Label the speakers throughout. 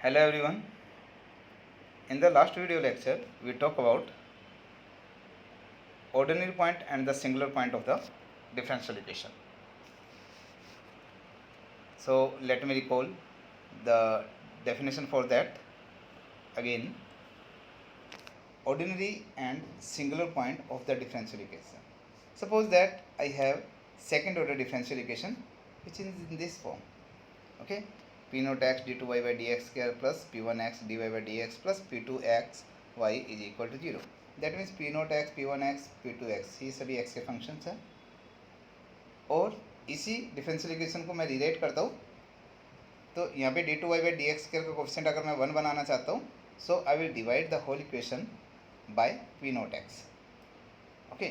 Speaker 1: Hello everyone. In the last video lecture, we talk about ordinary point and the singular point of the differential equation. So let me recall the definition for that again. Ordinary and singular point of the differential equation. Suppose that I have second order differential equation which is in this form. Okay, p naught x d2y by dx square plus p1x dy by dx plus p2x y is equal to 0. That means P note X P one X P two X ये सभी x के functions हैं और इसी differential equation को मैं relate करता हूँ तो यहाँ पे D two Y by D x का कोफिशिएंट अगर मैं 1 बनाना चाहता हूँ so I will divide the whole equation by p naught x. Okay,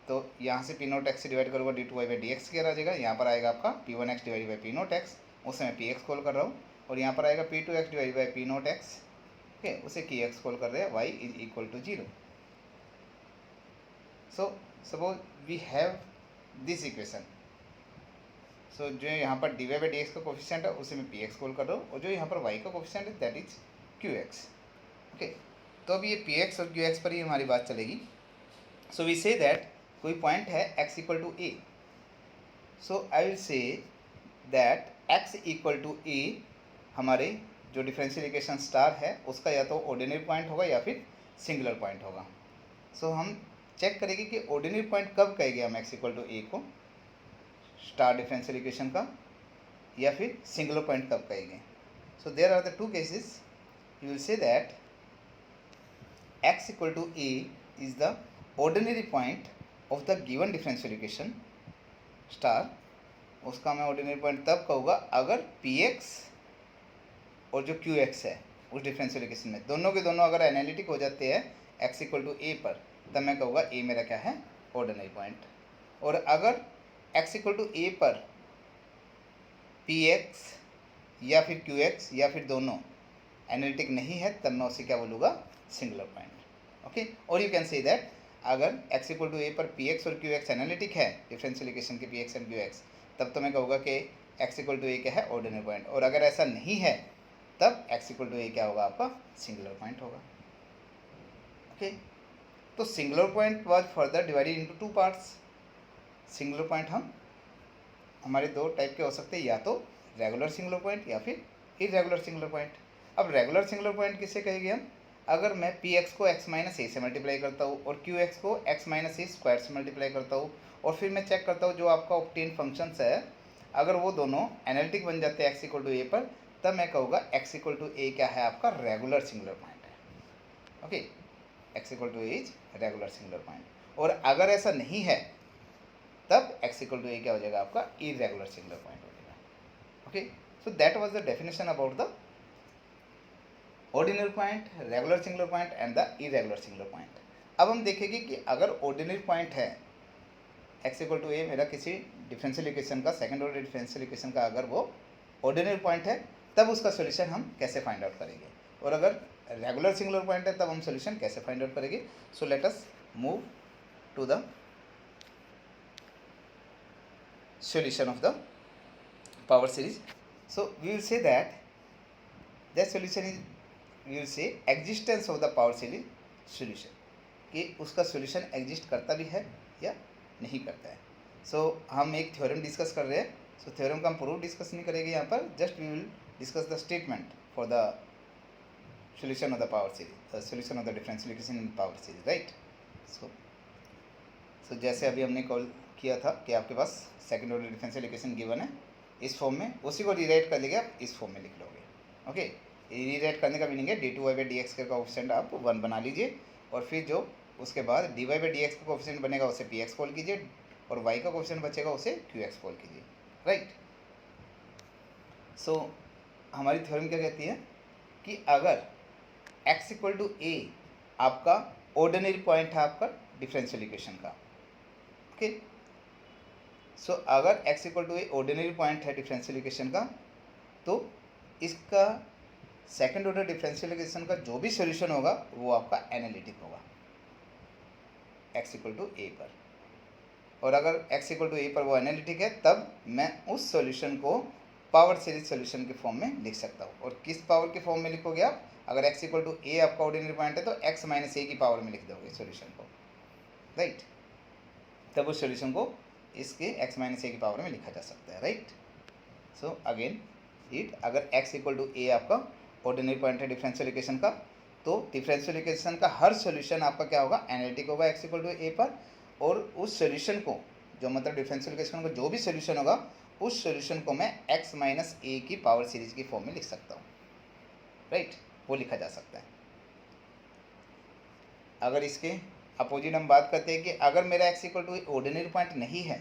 Speaker 1: तो यहाँ से पी नोट एक्स से डिवाइड करूँगा d two Y by D x आ जाएगा. यहाँ पर आएगा आपका p one x divide by P note x, उसे मैं पी एक्स कॉल कर रहा हूँ और यहाँ पर आएगा P two X divide by P naught x. Okay, उसे की एक्स कॉल कर रहे हैं, Y is equal to 0. So suppose we have this equation. So जो यहाँ पर D Y by D x का कोफिशिएंट है उसे मैं पी एक्स कॉल कर रहा हूँ और जो यहाँ पर वाई का कोफिशिएंट है that is q x. Okay, तो अब ये पी एक्स और क्यू एक्स पर ही हमारी बात चलेगी. सो वी से दैट कोई पॉइंट है x equal to a. So I will say that x equal to a हमारे जो डिफरेंशियल इक्वेशन स्टार है उसका या तो ऑर्डिनरी पॉइंट होगा या फिर सिंगुलर पॉइंट होगा. सो हम चेक करेंगे कि ऑर्डिनरी पॉइंट कब कहेंगे हम एक्स इक्वल टू ए को स्टार डिफरेंशियल इक्वेशन का या फिर सिंगुलर पॉइंट कब कहेंगे. So there are the two cases. You will say that x equal to A is the ordinary point of the given differential equation star. उसका मैं ordinary point तब कहूँगा अगर पी एक्स और जो क्यू एक्स है उस डिफरेंशियल इक्वेशन में दोनों के दोनों अगर एनालिटिक हो जाते हैं एक्स इक्वल टू ए पर, तब मैं कहूँगा ए मेरा क्या है ऑर्डिनरी पॉइंट. और अगर x इक्वल टू ए पर पी एक्स या फिर क्यू एक्स या फिर दोनों एनालिटिक नहीं है तब मैं उसे क्या बोलूँगा सिंगुलर पॉइंट. ओके, और यू कैन से दैट अगर x इक्वल टू ए पर पी एक्स और क्यू एक्स एनालिटिक है डिफरेंशियल इक्वेशन के P x and Q x, तब तो मैं कहूँगा कि x इक्वल टू ए क्या है ऑर्डिनरी पॉइंट. और अगर ऐसा नहीं है तब x इक्वल टू ए क्या होगा आपका सिंगुलर पॉइंट होगा. ओके, तो singular point was further divided into two parts. Singular point हमारे दो टाइप के हो सकते हैं, या तो रेगुलर सिंगुलर पॉइंट या फिर इरेगुलर सिंगुलर पॉइंट. अब रेगुलर सिंगुलर पॉइंट किसे कहेंगे हम? अगर मैं पी एक्स को एक्स माइनस ए से मल्टीप्लाई करता हूँ और क्यू एक्स को एक्स माइनस ए स्क्वायर से मल्टीप्लाई करता हूँ और फिर मैं चेक करता हूँ जो आपका ऑब्टेन फंक्शंस है अगर वो दोनों एनालिटिक बन जाते हैं एक्स इक्वल टू ए पर, तब मैं कहूँगा एक्स इक्वल टू ए क्या है आपका रेगुलर सिंगुलर पॉइंट है. Okay, X equal to A is regular singular point. और अगर ऐसा नहीं है तब एक्स इक्वल टू ए क्या हो जाएगा आपका इरेगुलर सिंगुलर पॉइंट हो जाएगा. Okay, so that was the definition about the ordinary point, regular singular point and the irregular singular point. अब हम देखेंगे कि अगर ऑर्डिनरी पॉइंट है एक्स इक्वल टू ए मेरा किसी डिफरेंशियल इक्वेशन का सेकंड ऑर्डर डिफरेंशियल इक्वेशन का अगर वो ऑर्डिनरी पॉइंट है तब उसका सोल्यूशन हम कैसे फाइंड आउट करेंगे. और अगर रेगुलर सिंगुलर पॉइंट है तब हम सोल्यूशन कैसे फाइंड आउट करेंगे. So let us move to the solution of the power series. So we will say that the solution is, we will say existence of the power series solution, कि उसका solution exist करता भी है या नहीं करता है. So हम एक थ्योरम डिस्कस कर रहे हैं. So थ्योरम का हम प्रूफ डिस्कस नहीं करेंगे यहाँ पर, just we will discuss the statement for the solution of the power series, the solution of the differential equation in power series, right? So जैसे अभी हमने कॉल किया था कि आपके पास second order differential equation given है इस फॉर्म में, उसी को रीराइट कर लेंगे आप इस फॉर्म में लिख लोगे. ओके, रीराइट करने का मीनिंग है D two Y by D x का कोफिशिएंट आप 1 बना लीजिए और फिर जो उसके बाद D Y by D x का कोफिशिएंट बनेगा उसे पी एक्स कॉल कीजिए और वाई का कोफिशिएंट बचेगा उसे क्यू एक्स कॉल कीजिए. राइट, सो हमारी थ्योरम क्या कहती है कि अगर एक्स इक्वल टू ए आपका ऑर्डिनरी पॉइंट है आपका डिफरेंशियल इक्वेशन का. ओके, सो अगर x equal to A ordinary point है डिफरेंशियल इक्वेशन का तो इसका सेकंड ऑर्डर डिफरेंशियल इक्वेशन का जो भी सॉल्यूशन होगा वो आपका एनालिटिक होगा x इक्वल टू ए पर. और अगर x इक्वल टू ए पर वो एनालिटिक है तब मैं उस सॉल्यूशन को पावर सीरीज सोल्यूशन के फॉर्म में लिख सकता हूँ। और किस पावर के फॉर्म में लिखोगे आप? अगर x इक्वल टू ए आपका ऑर्डिनरी पॉइंट है तो x माइनस ए की पावर में लिख दोगे सोल्यूशन को, राइट। तब उस सोल्यूशन को इसके x माइनस ए की पावर में लिखा जा सकता है, राइट। सो अगेन रीड, अगर x इक्वल टू ए आपका ऑर्डिनरी पॉइंट है डिफरेंशियल इक्वेशन का, तो डिफरेंशियल इक्वेशन का हर सॉल्यूशन आपका क्या होगा? एनालिटिक होगा x इक्वल टू ए पर। और उस सॉल्यूशन को, जो मतलब डिफरेंशियल इक्वेशन का जो भी सॉल्यूशन होगा, उस सॉल्यूशन को मैं x माइनस ए की पावर सीरीज की फॉर्म में लिख सकता हूँ, राइट। वो लिखा जा सकता है। अगर इसके अपोजिट हम बात करते हैं कि अगर मेरा x equal to ordinary point नहीं है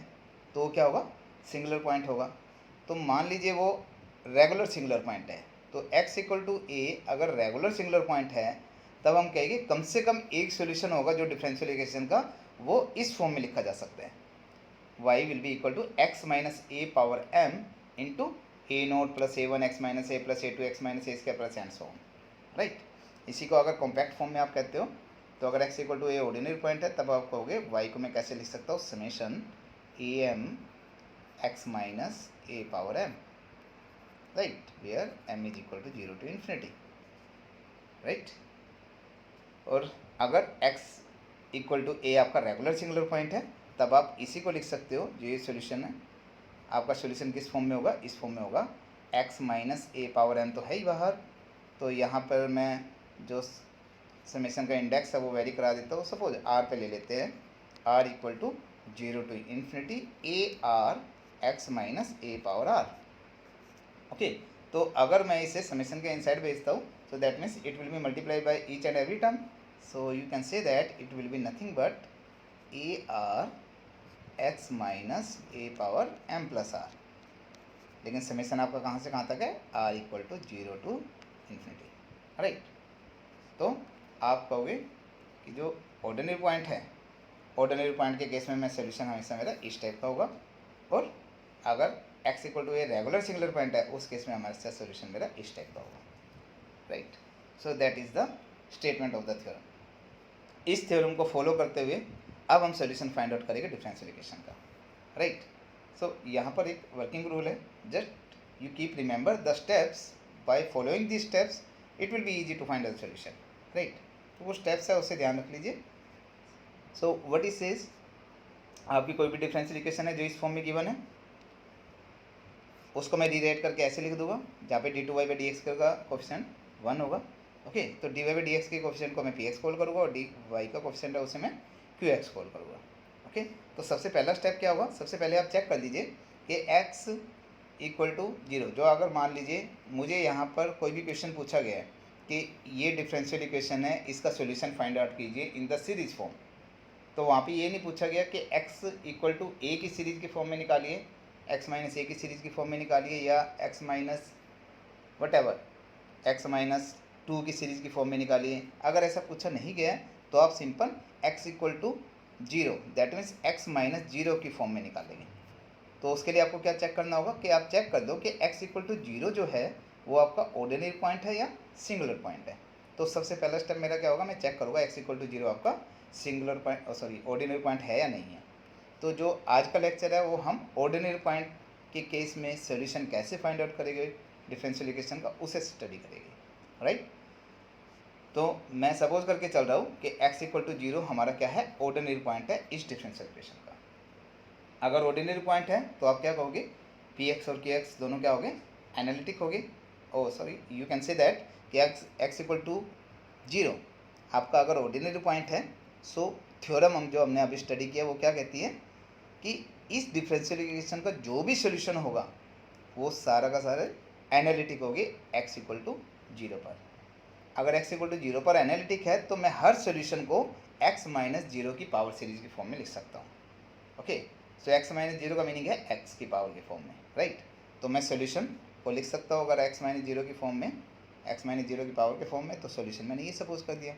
Speaker 1: तो क्या होगा? सिंगुलर पॉइंट होगा। तो मान लीजिए वो रेगुलर सिंगुलर पॉइंट है, तो x इक्वल टू ए अगर रेगुलर सिंगुलर पॉइंट है तब हम कहेंगे कम से कम एक सॉल्यूशन होगा जो डिफरेंशियल इक्वेशन का, वो इस फॉर्म में लिखा जा सकता है, y will be equal to x minus A power m into A naught plus A one X minus A plus A two X minus A square plus and so on, right. इसी को अगर compact form में आप कहते हो तो अगर x equal to A ordinary point है तब आप कहोगे y को मैं कैसे लिख सकता हूँ? Summation A M X minus A power m, right, where m is equal to 0 to infinity, right. और अगर x इक्वल टू ए आपका रेगुलर सिंगुलर पॉइंट है तब आप इसी को लिख सकते हो, जो ये सोल्यूशन है आपका, सोल्यूशन किस फॉर्म में होगा? इस फॉर्म में होगा, x minus A power m तो है ही बाहर, तो यहाँ पर मैं जो समेशन का इंडेक्स है वो वेरी करा देता हूँ। सपोज r पे ले लेते हैं, r equal to 0 to infinity A R X minus A power r, okay. तो अगर मैं इसे समेशन के इनसाइड भेजता हूँ so that means it will be multiplied by each and every term, so you can say that it will be nothing but a r x minus a power m plus r, लेकिन summation आपका कहाँ से कहाँ तक है? r equal to 0 to infinity, right. तो आप कहोगे कि जो ऑर्डिनरी पॉइंट है, ऑर्डिनरी पॉइंट के केस में मैं सोल्यूशन हमेशा मेरा इस टाइप का होगा, और अगर x equal to A regular singular point है उस केस में हमारे साथ सोल्यूशन मेरा इस टाइप का होगा, right. So that is the statement of the theorem. इस थ्योरम को फॉलो करते हुए अब हम सोल्यूशन फाइंड आउट करेंगे डिफरेंशियल इक्वेशन का, राइट। सो यहाँ पर एक वर्किंग रूल है, just you keep remember the steps, by following the steps it will be easy to find the solution, right. तो वो स्टेप्स है उससे ध्यान रख लीजिए। सो व्हाट इज सेज, आपकी कोई भी डिफरेंशियल इक्वेशन है जो इस फॉर्म में गिवन है, उसको मैं रीराइट करके ऐसे लिख दूंगा, जहाँ पे D two Y by D x का कोफिशिएंट 1 होगा, ओके। तो D Y by D X के कोफिशिएंट को मैं पी एक्स कॉल करूँगा और डी वाई का कोफिशिएंट है उसे मैं क्यू एक्स कॉल करूँगा, ओके। तो सबसे पहला स्टेप क्या होगा? सबसे पहले आप चेक कर लीजिए कि x इक्वल टू 0, जो अगर मान लीजिए मुझे यहाँ पर कोई भी क्वेश्चन पूछा गया है कि ये डिफरेंशियल इक्वेशन है, इसका सोल्यूशन फाइंड आउट कीजिए इन द सीरीज फॉर्म, तो वहाँ पे ये नहीं पूछा गया कि x इक्वल टू ए की सीरीज़ की फॉर्म में निकालिए, x माइनस ए की सीरीज़ की फॉर्म में निकालिए, या x minus what ever x minus 2 की सीरीज़ की फॉर्म में निकालिए। अगर ऐसा पूछा नहीं गया तो आप simple x equal to 0 that means x minus 0 की फॉर्म में निकालेंगे। तो उसके लिए आपको क्या चेक करना होगा कि आप चेक कर दो कि x इक्वल टू 0 जो है वो आपका ऑर्डिनरी पॉइंट है या सिंगुलर पॉइंट है। तो सबसे पहला स्टेप मेरा क्या होगा, मैं चेक करूँगा x इक्वल टू 0 आपका singular point sorry ordinary point है या नहीं है। तो जो आज का लेक्चर है वो हम ऑर्डिनरी पॉइंट के केस में सोल्यूशन कैसे फाइंड आउट करेंगे डिफरेंशियल इक्वेशन का, उसे स्टडी करेंगे, राइट। तो मैं सपोज करके चल रहा हूँ कि x इक्वल टू 0 हमारा क्या है, ऑर्डिनरी पॉइंट है इस डिफरेंशियल इक्वेशन का। अगर ऑर्डिनरी पॉइंट है तो आप क्या कहोगे, पी एक्स और के एक्स दोनों क्या होंगे, एनालिटिक होंगे। Oh sorry, you can say that कि x इक्वल टू 0 आपका अगर ऑर्डिनरी पॉइंट है, सो थ्योरम हम जो हमने अभी स्टडी किया वो क्या कहती है कि इस डिफरेंशियल इक्वेशन का जो भी सोल्यूशन होगा वो सारा का सारा एनालिटिक होगी x इक्वल टू 0 पर। अगर x इक्वल टू 0 पर एनालिटिक है तो मैं हर सोल्यूशन को x माइनस 0 की पावर सीरीज की फॉर्म में लिख सकता हूँ, ओके। सो x माइनस 0 का मीनिंग है x की पावर की फॉर्म में, राइट। तो मैं सोल्यूशन को लिख सकता हूँ अगर x माइनस 0 की फॉर्म में, x माइनस 0 की पावर के फॉर्म में। तो सोल्यूशन मैंने ये सपोज कर दिया,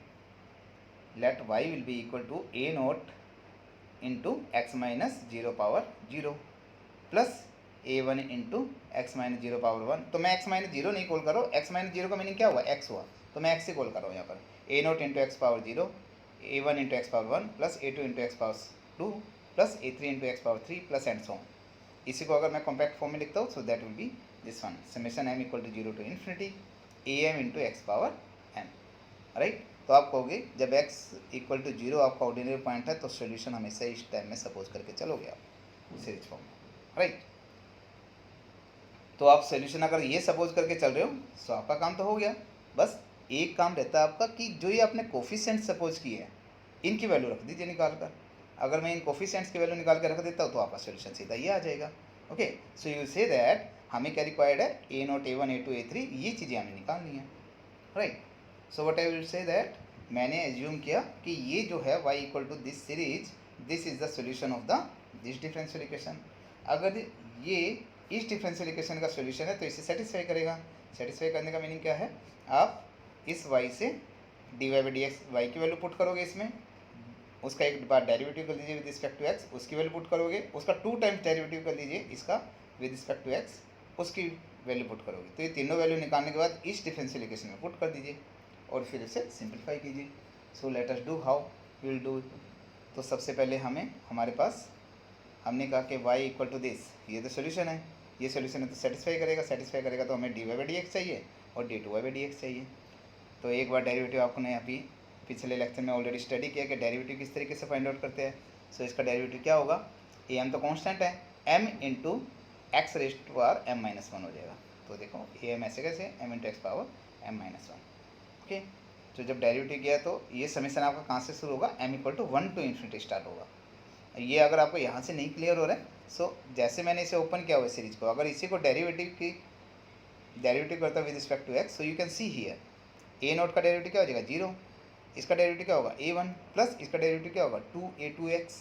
Speaker 1: let y will be equal to a naught into X minus 0 power 0 plus a1 into X minus 0 power 1। तो मैं x माइनस 0 नहीं कॉल कर रहा हूँ, x माइनस 0 का मीनिंग क्या हुआ, x हुआ, तो मैं x से कॉल कर रहा हूँ यहाँ पर। a naught into x power 0, a1 into x power 1 plus a2 into x power 2 plus a3 into x power 3 plus and so on. इसी को अगर मैं कॉम्पैक्ट फॉर्म में लिखता हूँ so that will be this one summation m equal to 0 to infinity am into x power m, right. तो आप कहोगे जब x इक्वल टू 0 आपका ऑर्डिनरी पॉइंट है तो सोल्यूशन हमेशा इस टाइम में सपोज करके चलोगे आप सीरीज फॉर्म में, राइट। तो आप सोल्यूशन अगर ये सपोज करके चल रहे हो तो आपका काम तो हो गया। बस एक काम रहता है आपका कि जो ये आपने कोफिशिएंट सपोज किए हैं इनकी वैल्यू रख दीजिए निकाल कर। अगर मैं इन कोफिशिएंट्स की वैल्यू निकाल कर रख देता हूँ तो आपका सोल्यूशन सीधा ये आ जाएगा। Okay, so you say that हमें क्या रिक्वायर्ड है, A0 A1 A2 A3 ये चीज़ें हमें निकालनी है, right. So what I will say that मैंने एज्यूम किया कि ये जो है y equal to this series, this is the solution of the this differential equation. अगर ये इस डिफरेंशियल इक्वेशन का सोल्यूशन है तो इसे सेटिस्फाई करेगा। सेटिस्फाई करने का मीनिंग क्या है, आप इस y से dy by D X Y की वैल्यू पुट करोगे इसमें, उसका एक बार डेरिवेटिव कर लीजिए विद रिस्पेक्ट टू x, उसकी वैल्यू पुट करोगे, उसका 2 टाइम्स डेरिवेटिव कर लीजिए इसका विद रिस्पेक्ट टू x, उसकी वैल्यू पुट करोगे। तो ये तीनों वैल्यू निकालने के बाद इस डिफरेंशियल इक्वेशन में पुट कर दीजिए और फिर इसे सिंप्लीफाई कीजिए। So let us do how we will do. तो सबसे पहले हमें हमारे पास हमने कहा कि y इक्वल टू दिस, ये तो सोल्यूशन है, ये सोल्यूशन है तो सेटिस्फाई करेगा तो हमें dy बाई डी एक्स चाहिए और d2y बाई डी एक्स चाहिए। तो एक बार डेरिवेटिव आपने अभी पिछले लेक्चर में ऑलरेडी स्टडी किया कि डेरिवेटिव किस तरीके से फाइंड आउट करते हैं। सो इसका डेरिवेटिव क्या होगा, am तो कांस्टेंट है, m into x raised to power m minus 1 हो जाएगा। तो देखो am ऐसे कैसे, m into x power m minus 1। Okay, तो जब डेरिवेटिव किया तो ये समीशन आपका कहाँ से शुरू होगा, m equal to 1 to infinity start होगा। ये अगर आपको यहाँ से नहीं क्लियर हो रहा है, सो जैसे मैंने इसे ओपन किया हुआ सीरीज को, अगर इसी को डेरिवेटिव करता with respect to x, so you can see here A0 का डेरिवेटिव क्या हो जाएगा 0, इसका डेरिवेटिव क्या होगा A1 प्लस इसका डेरिवेटिव क्या होगा 2A2x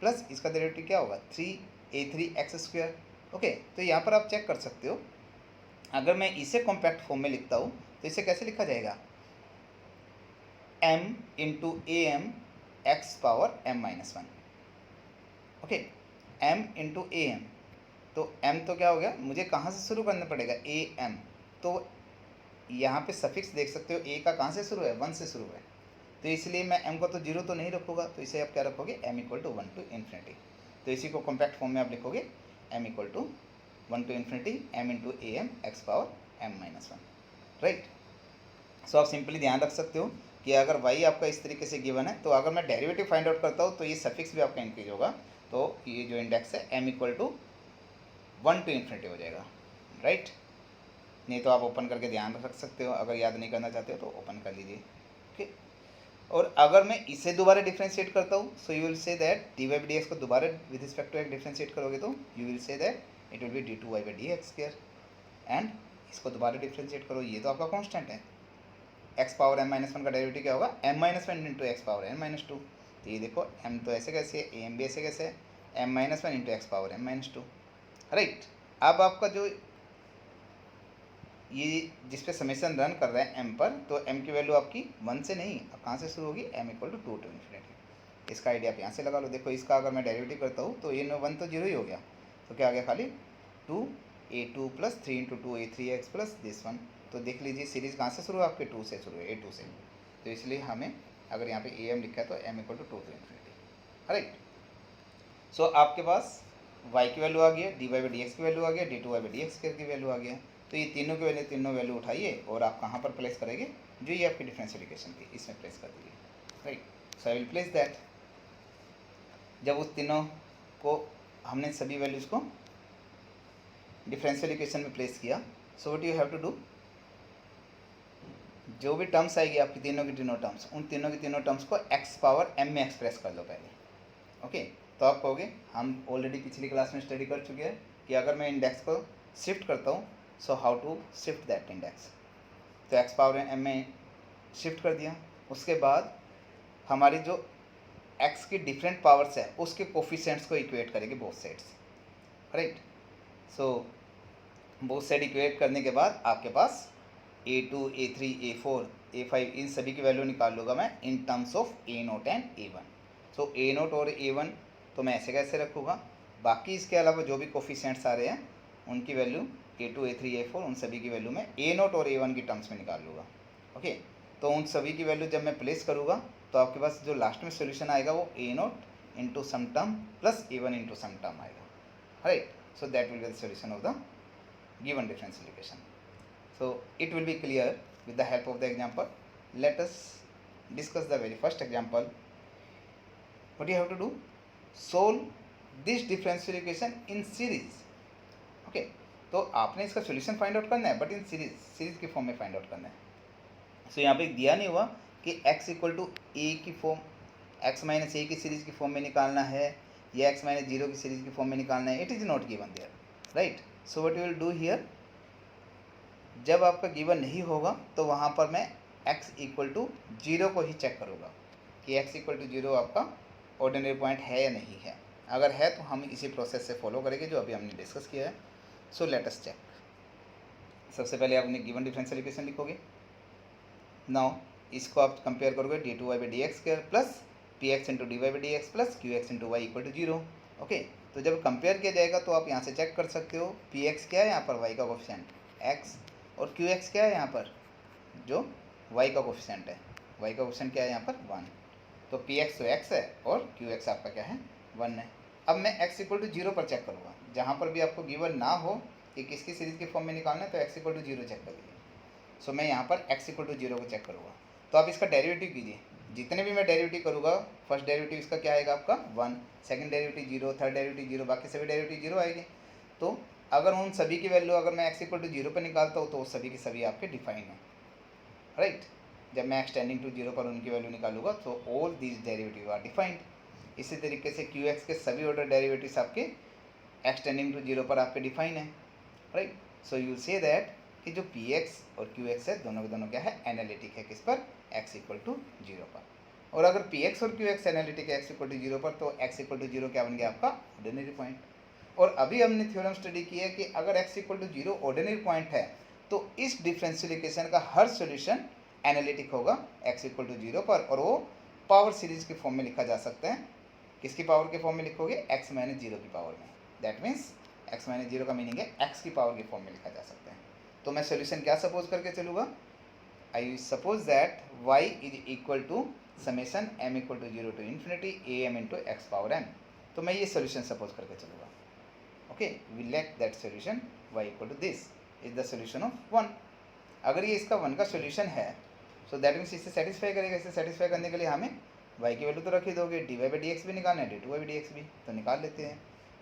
Speaker 1: प्लस इसका डेरिवेटिव क्या होगा 3A3x स्क्वायर। ओके, तो यहाँ पर आप चेक कर सकते हो, अगर मैं इसे कॉम्पैक्ट फॉर्म में लिखता हूँ तो इसे कैसे लिखा जाएगा, m into am x power m minus 1। Okay, m into am, तो m तो क्या हो गया, मुझे कहाँ से शुरू करना पड़ेगा am, तो यहाँ पे सफिक्स देख सकते हो a का कहाँ से शुरू है, 1 से शुरू है, तो इसलिए मैं m को तो 0 तो नहीं रखूँगा, तो इसे आप क्या रखोगे m equal to 1 to infinity. तो इसी को कॉम्पैक्ट फॉर्म में आप लिखोगे m equal to 1 to infinity m into am x power m minus 1, right. So आप सिंपली ध्यान रख सकते हो कि अगर y आपका इस तरीके से गिवन है तो अगर मैं डेरिवेटिव फाइंड आउट करता हूँ तो ये सफिक्स भी आपका इंक्रीज होगा, तो ये जो इंडेक्स है m equal to 1 to infinity हो जाएगा, राइट। नहीं तो आप ओपन करके ध्यान रख सकते हो, अगर याद नहीं करना चाहते हो तो ओपन कर लीजिए। ओके, और अगर मैं इसे दोबारा डिफ्रेंशिएट करता हूँ, so you will say that d Y by D x को दोबारा with respect to x differentiate करोगे तो you will say that it will be d two Y by D x square, and इसको दोबारा differentiate करो, ये तो आपका कांस्टेंट है, एक्स पावर m माइनस 1 का डेरिवेटिव क्या होगा m minus 1 into x power n minus 2। तो ये देखो m तो ऐसे कैसे है, am भी ऐसे कैसे है, m minus 1 into x power m minus 2, right. अब आपका जो ये जिस पे समेशन रन कर रहा है m पर, तो m की वैल्यू आपकी 1 से नहीं, अब कहाँ से शुरू होगी, m equal to 2 to infinity. इसका आइडिया आप यहाँ से लगा लो। देखो इसका अगर मैं डेरिवेटिव करता हूँ तो ये 1 तो 0 ही हो गया, तो क्या आ गया खाली 2a2 plus 3 into 2a3x plus this one. तो देख लीजिए सीरीज कहाँ से शुरू है, आपके 2 से शुरू है, a2 से। तो इसलिए हमें अगर यहाँ पे am लिखा है तो m equal to 2 to infinity, right. So आपके पास y की वैल्यू आ गई है, dy बाई डी एक्स की वैल्यू आ गया, d2y बाई डी एक्स की वैल्यू आ गया। तो ये तीनों वैल्यू उठाइए और आप कहाँ पर प्लेस करेंगे, जो ये आपकी डिफरेंशियल इक्वेशन की इसमें प्लेस कर दीजिए, right. So I will place that. जब उस तीनों को हमने सभी वैल्यूज़ को डिफरेंशियल इक्वेशन में प्लेस किया, so what you have to do, जो भी टर्म्स आएगी आपकी तीनों की तीनों टर्म्स, उन तीनों की तीनों टर्म्स को एक्स पावर m में एक्सप्रेस कर दो पहले। ओके, तो आप कहोगे हम ऑलरेडी पिछली क्लास में स्टडी कर चुके हैं कि अगर मैं इंडेक्स को शिफ्ट करता हूँ, so how to shift that index. तो एक्स पावर m में शिफ्ट कर दिया, उसके बाद हमारी जो x की डिफरेंट पावर्स है उसके कोफिशिएंट्स को इक्वेट करेंगे both sides, right. So both side equate करने के बाद आपके पास a2 a3 a4 a5 इन सभी की वैल्यू निकाल लूँगा मैं in terms of a0 and a1। So a0 और a1 तो मैं ऐसे कैसे रखूँगा, बाकी इसके अलावा जो भी कोफिशिएंट्स आ रहे हैं उनकी वैल्यू a2 a3 a4 उन सभी की वैल्यू मैं a0 और a1 की टर्म्स में निकाल लूँगा। ओके, तो उन सभी की वैल्यू जब मैं प्लेस करूँगा तो आपके पास जो लास्ट में सोल्यूशन आएगा वो a0 into sum term plus a1 into sum term आएगा, right. So that will be the solution of the given differential equation. So it will be clear with the help of the example. Let us discuss the very first example. What you have to do? Solve this differential equation in series. Okay, तो आपने इसका solution find out करना है, but in series के form में find out करना है. सो यहाँ पे दिया नहीं हुआ कि x इक्वल टू ए की फॉर्म, x माइनस ए की सीरीज की फॉर्म में निकालना है या x माइनस जीरो की सीरीज की फॉर्म में निकालना है. It is not given there, right. So what you will do here, जब आपका गिवन नहीं होगा तो वहाँ पर मैं x इक्वल टू जीरो को ही चेक करूँगा कि x इक्वल टू जीरो आपका ऑर्डिनरी पॉइंट है या नहीं है. अगर है तो हम इसी प्रोसेस से फॉलो करेंगे जो अभी हमने डिस्कस किया है. So let us check. सबसे पहले आप अपनी गिवन डिफरेंशियल इक्वेशन लिखोगे. नाउ इसको आप कंपेयर करोगे d two Y by D x square plus p x into d Y by D x plus q x into y equal to zero. Okay, तो जब कंपेयर किया जाएगा तो आप यहाँ से चेक कर सकते हो पी एक्स क्या है यहाँ पर वाई का कोफिशिएंट एक्स, और क्यू एक्स क्या है यहाँ पर जो वाई का कोफिशिएंट है. वाई का कोफिशिएंट क्या है यहाँ पर 1. तो पी एक्स तो एक्स है और क्यू एक्स आपका क्या है 1 है. अब मैं x इक्वल टू जीरो पर चेक करूँगा. जहाँ पर भी आपको गिवन ना हो कि किसकी सीरीज़ के फॉर्म में निकालना है तो x equal to zero check कर लीजिए. सो मैं यहाँ पर x इक्वल टू जीरो को चेक करूँगा. तो आप इसका डेरिवेटिव कीजिए. जितने भी मैं डेरिवेटिव करूँगा, फर्स्ट डेरिवेटिव इसका क्या आएगा आपका 1, second derivative zero, third derivative zero, बाकी सभी डेरिवेटिव जीरो आएंगे. तो अगर उन सभी की वैल्यू अगर मैं x इक्वल टू जीरो पर निकालता हूँ तो सभी की सभी आपके डिफाइन है, राइट. जब मैं x टेंडिंग टू जीरो पर उनकी वैल्यू निकालूंगा तो all these derivative are defined. इसी तरीके से क्यू एक्स के सभी ऑर्डर डेरिवेटिव्स आपके x टेंडिंग टू जीरो पर आपके डिफाइन है, right. So you say that कि जो पी एक्स और क्यू एक्स है दोनों के दोनों क्या है एनालिटिक है किस पर x इक्वल टू जीरो पर. और अगर पी एक्स और क्यू एक्स एनालिटिक है x इक्वल टू जीरो पर तो x इक्वल टू जीरो क्या बन गया आपका ऑर्डिनरी पॉइंट. और अभी हमने थ्योरम स्टडी किया है कि अगर x equal to zero ordinary point है तो इस डिफरेंशियल इक्वेशन का हर सोल्यूशन एनालिटिक होगा x इक्वल टू जीरो पर, और वो पावर सीरीज के फॉर्म में लिखा जा सकता है. किसकी पावर के फॉर्म में लिखोगे x माइनस जीरो की पावर में. That means x minus zero का मीनिंग है x की पावर के फॉर्म में लिखा जा सकता है. तो मैं सोल्यूशन क्या सपोज करके चलूँगा, I suppose that y is equal to summation m equal to zero to infinity a m into x power m. तो मैं ये सोल्यूशन सपोज करके चलूँगा. Okay, we let that solution y equal to this is the solution of 1. अगर ये इसका 1 का solution है सो दैट मीन्स इसे सेटिस्फाई करेगा. इसे सेटिस्फाई करने के लिए हमें y की वैल्यू तो रख ही दोगे, d Y by D x भी निकालना है, D two Y by D x भी तो निकाल लेते हैं.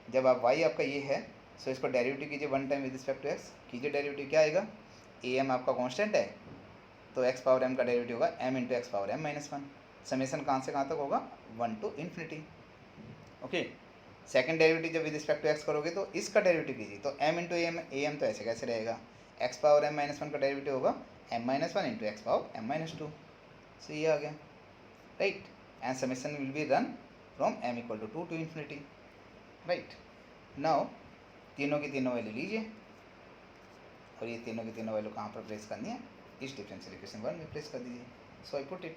Speaker 1: जब आप y आपका ये है सो इसको डेरिवेटिव कीजिए 1 time with respect to x. कीजिए डेरिवेटिव क्या आएगा, ए एम आपका कांस्टेंट है तो x पावर m का डेरिवेटिव होगा m into x power m minus 1. Summation कहाँ से कहाँ तक होगा 1 to infinity. Okay, second derivative जब विद रिस्पेक्ट टू x करोगे तो इसका डेरिवेटिव कीजिए तो m इंटू ए एम तो ऐसे कैसे रहेगा, x पावर m माइनस 1 का डेरिवेटिव होगा m minus 1 into x power m minus 2. So ये आ गया, right. And summation will be run from m equal to 2 to infinity, right. Now तीनों की तीनों वैल्यू लीजिए और ये तीनों की तीनों वैल्यू कहाँ पर प्लेस करनी है, इस डिफरेंशियल इक्वेशन 1 में प्लेस कर दीजिए. So I put it.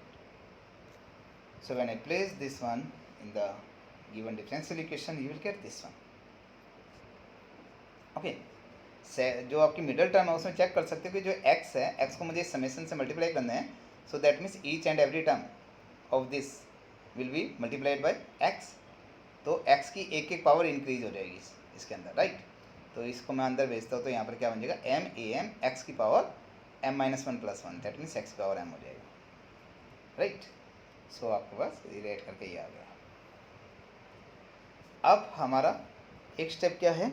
Speaker 1: So when I place this one in the given differential equation you will get this one. Okay, जो आपकी मिडल टर्म है उसमें चेक कर सकते हो कि जो x है x को मुझे समेशन से मल्टीप्लाई करना है. So that means each and every term of this will B multiplied by x. तो x की एक एक पावर इंक्रीज हो जाएगी इसके अंदर, राइट. तो इसको मैं अंदर भेजता हूँ तो यहाँ पर क्या बन जाएगा m a m x की power m minus 1 plus 1. That means x की पावर m हो जाएगा, राइट. सो आपको बस रिलेट करके ये आ गया. अब हमारा एक स्टेप क्या है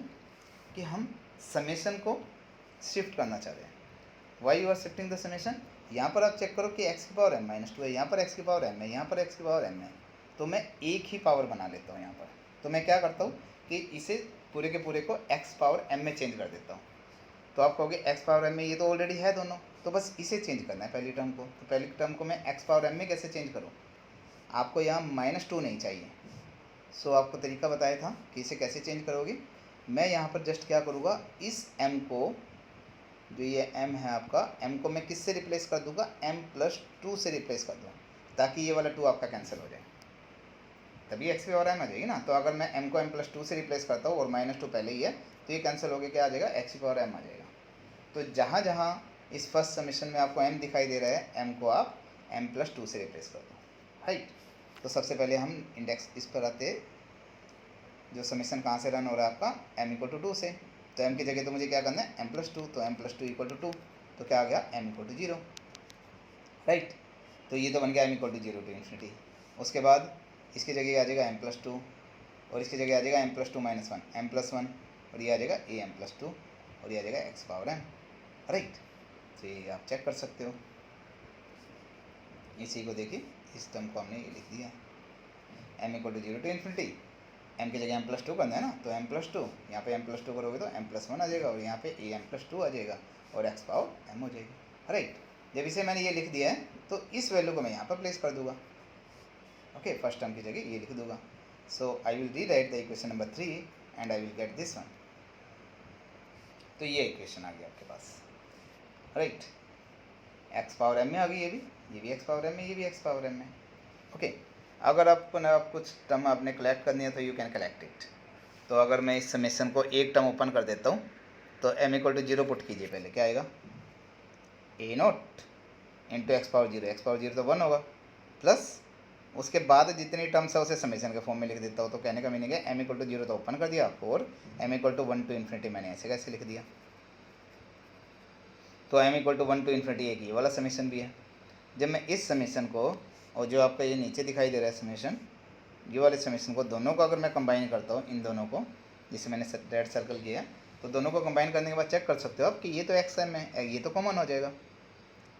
Speaker 1: कि हम समेशन को शिफ्ट करना चाह रहे हैं. Why you are shifting the summation, यहाँ पर आप चेक करो कि x की पावर m माइनस 2 है, यहाँ पर x की पावर m है, यहाँ पर x की पावर m है. तो मैं एक ही पावर बना लेता हूँ यहाँ पर. तो मैं क्या करता हूँ कि इसे पूरे के पूरे को x पावर m में चेंज कर देता हूँ. तो आप कहोगे x पावर m में ये तो ऑलरेडी है दोनों, तो बस इसे चेंज करना है पहली टर्म को. तो पहली टर्म को मैं x पावर m में कैसे चेंज करूँ, आपको यहाँ माइनस 2 नहीं चाहिए. सो आपको तरीका बताया था कि इसे कैसे चेंज करोगे. मैं यहाँ पर जस्ट क्या करूँगा, इस m को, जो ये m है आपका, m को मैं किससे रिप्लेस कर दूँगा, m प्लस 2 से रिप्लेस कर दूँ ताकि ये वाला 2 आपका कैंसिल हो जाए. तभी x की पावर m आ जाएगी ना. तो अगर मैं m को m प्लस 2 से रिप्लेस करता हूँ और माइनस 2 पहले ही है तो ये कैंसिल हो गया, क्या आ जाएगा x की पावर m आ जाएगा. तो जहाँ जहाँ इस फर्स्ट समीशन में आपको m दिखाई दे रहा है m को आप m प्लस 2 से रिप्लेस कर दो, राइट. तो सबसे पहले हम इंडेक्स इस पर आते, जो समीशन कहाँ से रन हो रहा है आपका m इक्वल टू 2 से. तो m की जगह तो मुझे क्या करना है m+2, तो m+2 इक्वल टू 2, तो क्या आ गया m इक्वल टू 0, राइट। तो ये तो बन गया m equal to 0 to infinity. उसके बाद इसकी जगह आ जाएगा m+2 और इसकी जगह आ जाएगा m+2 - 1 m+1 और ये आ जाएगा am+2 और ये आ जाएगा x पावर m, राइट। तो ये आप चेक कर सकते हो। इसी को देखिए, इस टर्म को हमने ये लिख दिया m equal to 0 to infinity, m की जगह m+2 करना है ना, तो m+2 यहाँ पे m+2 करोगे तो m+1 आ जाएगा और यहाँ पे am+2 आ जाएगा और x पावर m हो जाएगी, राइट। जब इसे मैंने ये लिख दिया है तो इस वैल्यू को मैं यहाँ पर प्लेस कर दूंगा, ओके। फर्स्ट टर्म की जगह ये लिख दूंगा। So I will rewrite the equation number 3 and I will get this one. तो ये इक्वेशन आ गया आपके पास, राइट। x पावर m में आ गई, ये भी x पावर m है, ये भी x पावर m है, ओके। अगर आपको ना कुछ टर्म आपने कलेक्ट करनी है तो यू कैन कलेक्ट इट। तो अगर मैं इस समेशन को एक टर्म ओपन कर देता हूँ तो m इक्वल टू 0 पुट कीजिए, पहले क्या आएगा a0 इंटू x पावर 0 तो 1 होगा, प्लस उसके बाद जितनी टर्म्स है उसे समेशन के फॉर्म में लिख देता हूँ। तो कहने का मीनिंग है m इक्वल टू 0 तो ओपन कर दिया और m equal to 1 to infinity मैंने ऐसे कैसे लिख दिया। तो m equal to 1 to infinity एक ये वाला समेशन भी है। जब मैं इस समेशन को और जो आपका ये नीचे दिखाई दे रहा है समेशन, ये वाले समेशन को दोनों को अगर मैं कंबाइन करता हूँ, इन दोनों को जिसे मैंने रेड सर्कल किया, तो दोनों को कंबाइन करने के बाद चेक कर सकते हो आप कि ये तो एक्स एम है, ये तो कॉमन हो जाएगा,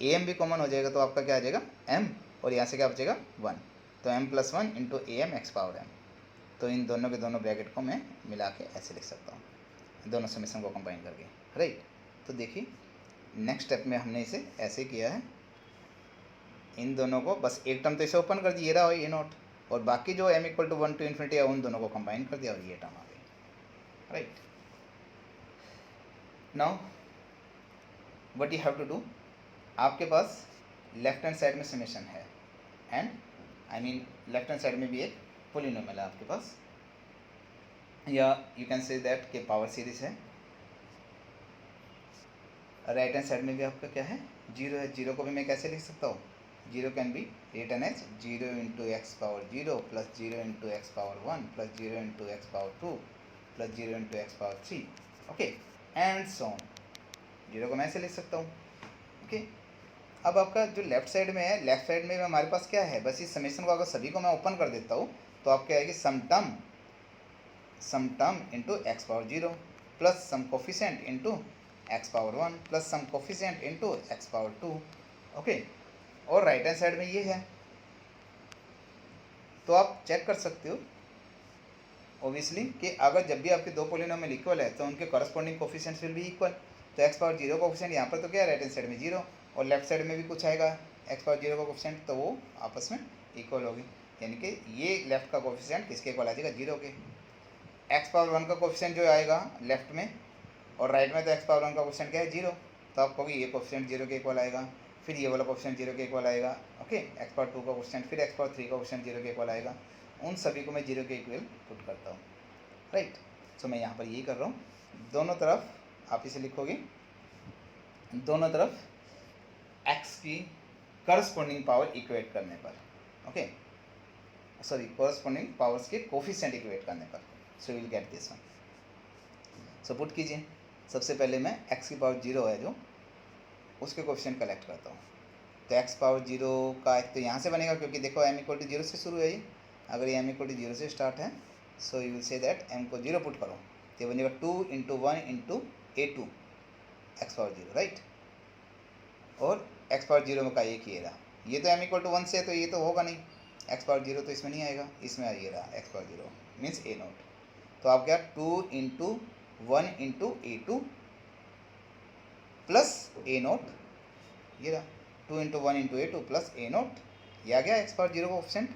Speaker 1: ए एम भी कॉमन हो जाएगा, तो आपका क्या आ जाएगा m और यहाँ से क्या बचेगा 1, तो m+1 into a M x power m। तो इन दोनों के दोनों ब्रैकेट को मैं मिला के ऐसे लिख सकता हूँ, दोनों समेशन को कंबाइन करके, राइट। तो देखिए नेक्स्ट स्टेप में हमने इसे ऐसे किया है, इन दोनों को बस एक टर्म तो इसे ओपन कर दिया रहा ए नोट, और बाकी जो m equal to 1 to infinity है उन दोनों को कंबाइन कर दिया और ये टर्म आ गई, right. Now what you have to do, आपके पास लेफ्ट हैंड साइड में समेशन है and I mean left hand side में भी एक पोलिनोमियल है आपके पास, या यू कैन से दैट कि पावर सीरीज है। राइट हैंड साइड में भी आपका क्या है 0 है, 0 को भी मैं कैसे लिख सकता हूँ, 0 can be written as 0 into x power 0 plus 0 into x power 1 plus 0 into x power 2 plus 0 into x power 3, okay and so on. 0 को मैं ऐसे लिख सकता हूँ, ओके। अब आपका जो लेफ्ट साइड में है, लेफ्ट साइड में हमारे पास क्या है, बस इस समेशन को अगर सभी को मैं ओपन कर देता हूँ तो आप क्या आएगी some term into x power 0 plus some coefficient into x power 1 plus some coefficient into x power 2, okay. और राइट हैंड साइड में ये है, तो आप चेक कर सकते हो ओबियसली कि अगर जब भी आपके दो पोलिनोमियल इक्वल है तो उनके corresponding coefficients will be equal. तो एक्स पावर 0 कोफिशिएंट यहाँ पर तो क्या है राइट हैंड साइड में 0 और लेफ्ट साइड में भी कुछ आएगा एक्स पावर 0 का कोफिशिएंट, तो वो आपस में इक्वल होगी, यानी कि ये लेफ्ट का कोफिशिएंट किसके इक्वल आ जाएगा 0 के। एक्स पावर 1 का कोफिशिएंट जो आएगा लेफ्ट में और राइट में, तो एक्स पावर 1 का कोफिशिएंट क्या है 0, तो आप कहोगे ये कोफिशिएंट 0 के इक्वल आएगा, फिर ये वाला कोफिशिएंट 0 के इक्वल आएगा, ओके। एक्स पावर 2 का कोफिशिएंट, फिर एक्स पावर 3 का कोफिशिएंट 0 के इक्वल आएगा, उन सभी को मैं 0 के इक्वल पुट करता हूँ, राइट। सो मैं यहाँ पर यही कर रहा हूँ, दोनों तरफ आप इसे लिखोगे, दोनों तरफ x की करस्पॉन्डिंग पावर इक्वेट करने पर, ओके सॉरी करस्पॉन्डिंग पावर्स के कोफिशिएंट इक्वेट करने पर, so will get this one. So put कीजिए, सबसे पहले मैं x की पावर 0 है जो उसके कोफिशिएंट कलेक्ट करता हूँ। तो x पावर 0 का एक तो यहाँ से बनेगा क्योंकि देखो m इक्वल टू 0 से शुरू है ये, अगर ये m इक्वल टू 0 से स्टार्ट है, सो you will say that m को 0 पुट करो तो बनेगा 2 into 1 into a2 x power 0, right. और x पावर 0 का एक ये रहा, ये तो m इक्वल टू 1 से है तो ये तो होगा नहीं, x पावर 0 तो इसमें नहीं आएगा, इसमें ये रहा x power 0 means a note. तो आप क्या 2 into 1 into a2 plus a note, ये रहा 2 into 1 into a2 plus a note, ये आ गया एक्स पावर 0 का ऑप्शन,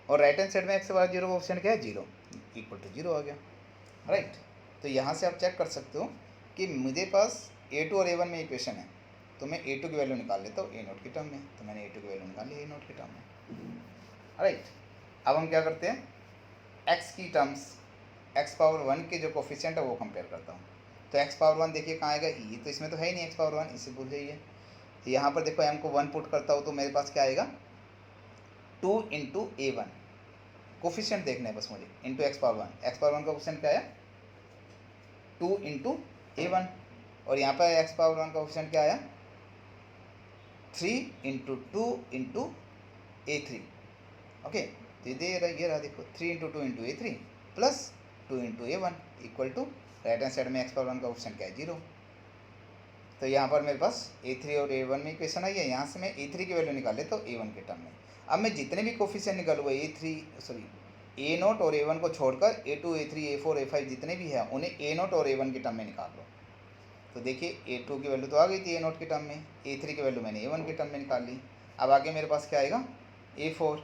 Speaker 1: और राइट हैंड साइड में एक्स पावर 0 का ऑप्शन क्या है 0 इक्वल टू 0 आ गया, राइट। तो यहाँ से आप चेक कर सकते हो कि मुझे पास a2 और a1 में इक्वेशन है, तो मैं a2 की वैल्यू निकाल लेता हूँ a नोट की टर्म में, तो मैंने a2 की वैल्यू निकाल ली a नोट की टर्म में, राइट। अब हम क्या करते हैं x की टर्म्स, x पावर 1 के जो कोफिशिएंट है वो कंपेयर करता हूँ। तो x पावर 1 देखिए कहाँ आएगा, ये तो इसमें तो है ही नहीं x पावर 1, इसे भूल जाइए। यहाँ पर देखो m को 1 पुट करता हूँ तो मेरे पास क्या आएगा 2 इंटू a1, कोफिशिएंट देखना है बस मुझे, इंटू एक्स पावर 1 का कोफिशिएंट क्या है 2 इंटू A1 और यहाँ पर x पावर 1 का कोफिशिएंट क्या आया 3 इंटू 2 इंटू A3। ओके, तो ये रहा देखो 3 into 2 into A3 plus 2 into A1 equal to right hand side में x पावर 1 का कोफिशिएंट क्या है 0। तो यहाँ पर मेरे पास A3 और A1 में इक्वेशन आई है, यहाँ से मैं A3 की वैल्यू निकाल लेता हूँ A1 के टर्म में। अब मैं जितने भी कोफिशिएंट निकालूंगा A0 और A1 को छोड़कर A2 A3 A4 A5 जितने भी हैं उन्हें A0 और A1 के टर्म में निकाल लो। तो देखिए A2 की वैल्यू तो आ गई थी A0 के टर्म में, A3 की वैल्यू मैंने A1 के टर्म में निकाल ली। अब आगे मेरे पास क्या आएगा A4।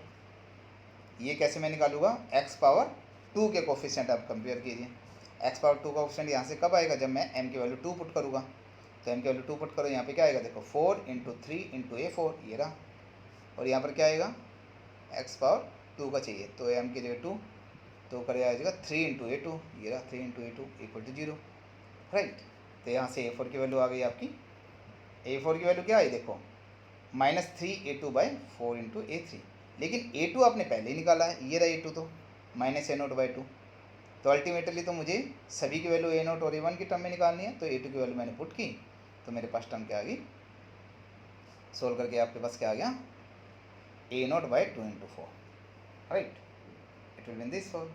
Speaker 1: ये कैसे मैं निकालूंगा x पावर 2 के कोफिशिएंट आप कंपेयर कीजिए। x पावर 2 का कोफिशिएंट यहाँ से कब आएगा जब मैं m की वैल्यू 2 पुट करूँगा। तो m की वैल्यू 2 पुट करो, यहाँ पे क्या आएगा देखो 4 इंटू 3 इंटू A4 ये रहा, और यहाँ पर क्या आएगा x पावर 2 का चाहिए तो m की जगह 2 तो करे आ जाएगा 3 इंटू A2 ये रहा 3 into A2 equal to 0 right. तो यहाँ से A4 की वैल्यू आ गई आपकी, A4 की वैल्यू क्या आई देखो -3A2/4 इंटू A3, लेकिन A2 आपने पहले ही निकाला है, ये रहा A2 तो -A0/2। तो अल्टीमेटली तो मुझे सभी की वैल्यू A0 और A1 की टर्म में निकालनी है। तो A2 की वैल्यू मैंने पुट की तो मेरे पास टर्म क्या आ गई, सोल्व करके आपके पास क्या आ गया A0/2 into 4 right, it will mean this 4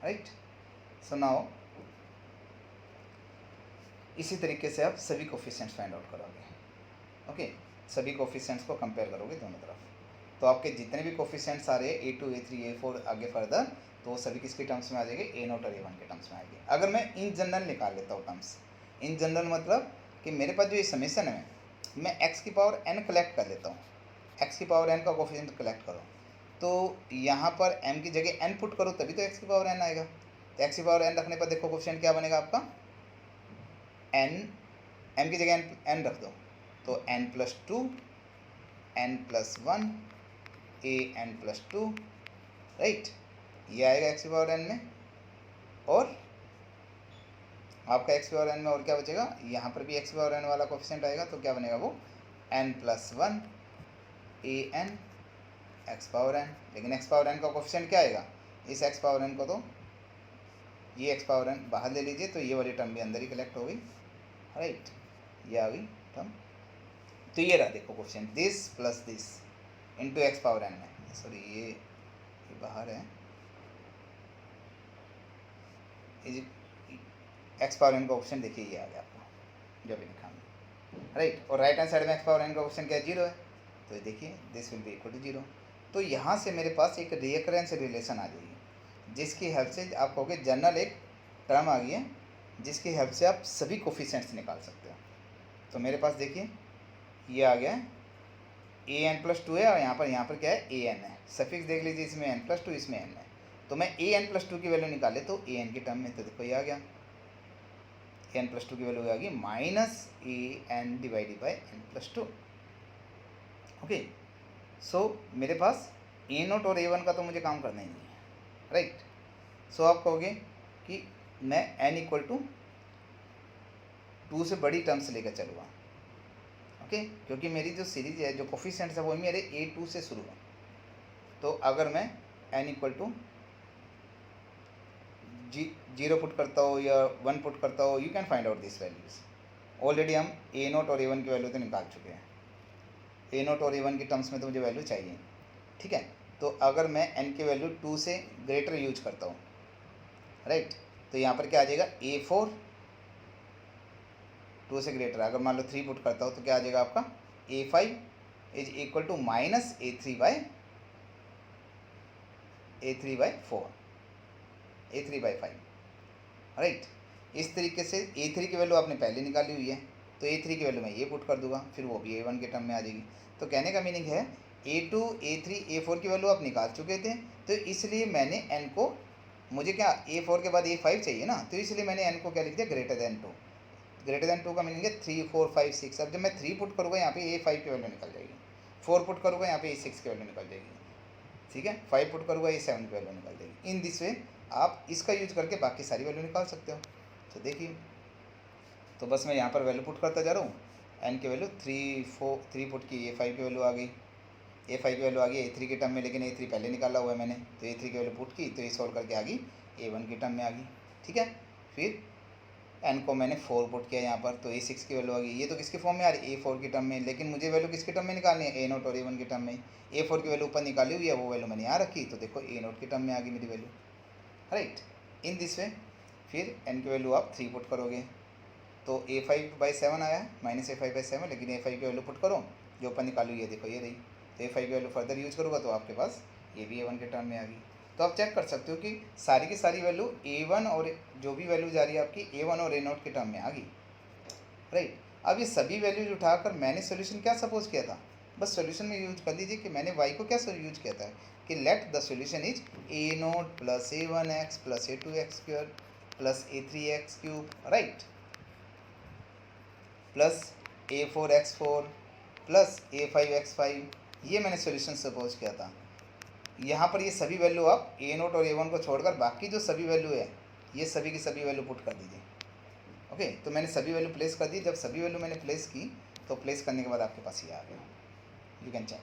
Speaker 1: right. So now इसी तरीके से आप सभी कोफिशिएंट्स फाइंड आउट करोगे। ओके, सभी कोफिशिएंट्स को कंपेयर करोगे दोनों तरफ, तो आपके जितने भी कोफिशिएंट्स आ रहे हैं A2 A3 A4 आगे फर्दर, तो वो सभी किसके टर्म्स में आ जाएंगे A0 और A1 के टर्म्स में आएंगे। अगर मैं इन जनरल निकाल लेता हूँ टर्म्स, इन जनरल मतलब कि मेरे पास जो ये समेशन है मैं x की पावर n कलेक्ट कर लेता हूँ, x की पावर n का कोफिशिएंट कलेक्ट करो, तो यहाँ पर m की जगह n पुट करो तभी तो x की पावर n आएगा। तो x की पावर n रखने पर देखो कोफिशिएंट क्या बनेगा आपका n, m की जगह n रख दो तो n+2 n+1 an+2 राइट, ये आएगा x की पावर n में, और आपका x की पावर n में और क्या बचेगा, यहाँ पर भी x की पावर n वाला कोफिशिएंट आएगा तो क्या बनेगा वो n+1 an x power n, लेकिन x पावर n का कोफिशिएंट क्या आएगा, इस x पावर n को तो ये x पावर n बाहर ले लीजिए तो ये वाली टर्म भी अंदर ही कलेक्ट हो गई राइट, ये आ गई टर्म। तो ये रहा देखो coefficient this plus this into x power n में, सॉरी ये बाहर है, x पावर n का ऑप्शन देखिए ये आ गया आपको जो भी लिखा राइट, और राइट हैंड साइड में x पावर n का ऑप्शन क्या 0 है, तो देखिए this will be equal to 0। तो यहाँ से मेरे पास एक रिकरेंस रिलेशन आ जाएगी जिसकी हेल्प से आप कहोगे जनरल एक टर्म आ गई है जिसकी हेल्प से आप सभी कोफिशिएंट्स निकाल सकते हो। तो मेरे पास देखिए ये आ गया an+2 है और यहाँ पर क्या है an है, सफिक्स देख लीजिए, इसमें n+2 इसमें n है, तो मैं an+2 की वैल्यू निकाले तो an के टर्म में, तो देखो ये आ गया an+2 की वैल्यू आ गई -an/n+2। ओके, सो मेरे पास A0 और A1 का तो मुझे काम करना ही नहीं है राइट। सो आप कहोगे कि मैं n = 2 से बड़ी टर्म्स लेकर चलूँगा ओके, क्योंकि मेरी जो सीरीज है जो कोफिशिएंट्स है वो मेरे A2 से शुरू है। तो अगर मैं n = 0 पुट करता हो या 1 पुट करता हो, you can find out this values. Already हम A0 और A1 की वैल्यू तो निकाल चुके हैं, A0 और A1 की टर्म्स में तो मुझे वैल्यू चाहिए ठीक है। तो अगर मैं n की वैल्यू 2 से ग्रेटर यूज करता हूँ राइट, तो यहाँ पर क्या आ जाएगा A4 2 से ग्रेटर, अगर मान लो 3 पुट करता हूँ तो क्या आ जाएगा आपका A5 is equal to -A3/4 right. इस तरीके से A3 की वैल्यू आपने पहले निकाली हुई है तो A3 की वैल्यू मैं ये पुट कर दूंगा, फिर वो भी A1 के टर्म में आ जाएगी। तो कहने का मीनिंग है A2 A3 A4 की वैल्यू आप निकाल चुके थे, तो इसलिए मैंने n को, मुझे क्या A4 के बाद A5 चाहिए ना, तो इसलिए मैंने n को क्या लिख दिया >2। ग्रेटर देन 2 का मीनिंग है 3 4 5 6। अब जब मैं 3 पुट करूँगा यहाँ पे A5 की वैल्यू निकल जाएगी, 4 पुट करूँगा यहाँ पे A6 की वैल्यू निकल जाएगी ठीक है, 5 पुट करूँगा A7 की वैल्यू निकल जाएगी। इन दिस वे आप इसका यूज करके बाकी सारी वैल्यू निकाल सकते हो। तो देखिए, तो बस मैं यहाँ पर वैल्यू पुट करता जा रहा हूँ, n की वैल्यू 3 पुट की A5 की वैल्यू आ गई, A5 की वैल्यू आ गई A3 के टर्म में, लेकिन A3 पहले निकाला हुआ है मैंने, तो A3 की वैल्यू पुट की तो ये सॉल्व करके आ गई A1 के टर्म में आ गई ठीक है। फिर एन को मैंने 4 पुट किया यहाँ पर, तो A6 की वैल्यू आ गई। ये तो किसके फॉर्म में आ रही है, A4 की टर्म में, लेकिन मुझे वैल्यू किसके टर्म में निकालनी है, A0 और A1 की टर्म में। A4 की वैल्यू ऊपर निकाली हुई है, वो वैल्यू मैंने यहाँ रखी, तो देखो A0 की टर्म में आ गई मेरी वैल्यू, राइट। इन दिस वे फिर एन की वैल्यू आप 3 पुट करोगे, तो A5/7 आया है, -A5/7, लेकिन A5 की वैल्यू पुट करो, जो ऊपर निकाली हुई है देखो ये रही, तो A5 की वैल्यू फर्दर यूज करूँगा तो आपके पास ये भी A1 के टर्म में आ गई। तो आप चेक कर सकते हो कि सारी की सारी वैल्यू A1 और जो भी वैल्यू जा रही है आपकी A1 और A0 के टर्म में आ गई, राइट। अब ये सभी वैल्यूज उठाकर मैंने सोल्यूशन क्या सपोज किया था, बस सोल्यूशन में यूज कर लीजिए कि मैंने y को क्या यूज किया था कि let the solution is A0 + A1x + A2x² + A3x³ right, plus A4x4 plus A5x5, ये मैंने सोल्यूशन सपोज किया था। यहाँ पर ये सभी वैल्यू आप A0 और A1 को छोड़कर बाकी जो सभी वैल्यू है ये सभी की सभी वैल्यू पुट कर दीजिए। ओके, तो मैंने सभी वैल्यू प्लेस कर दी। जब सभी वैल्यू मैंने प्लेस की तो प्लेस करने के बाद आपके पास ये आ गया, यू कैन चेक।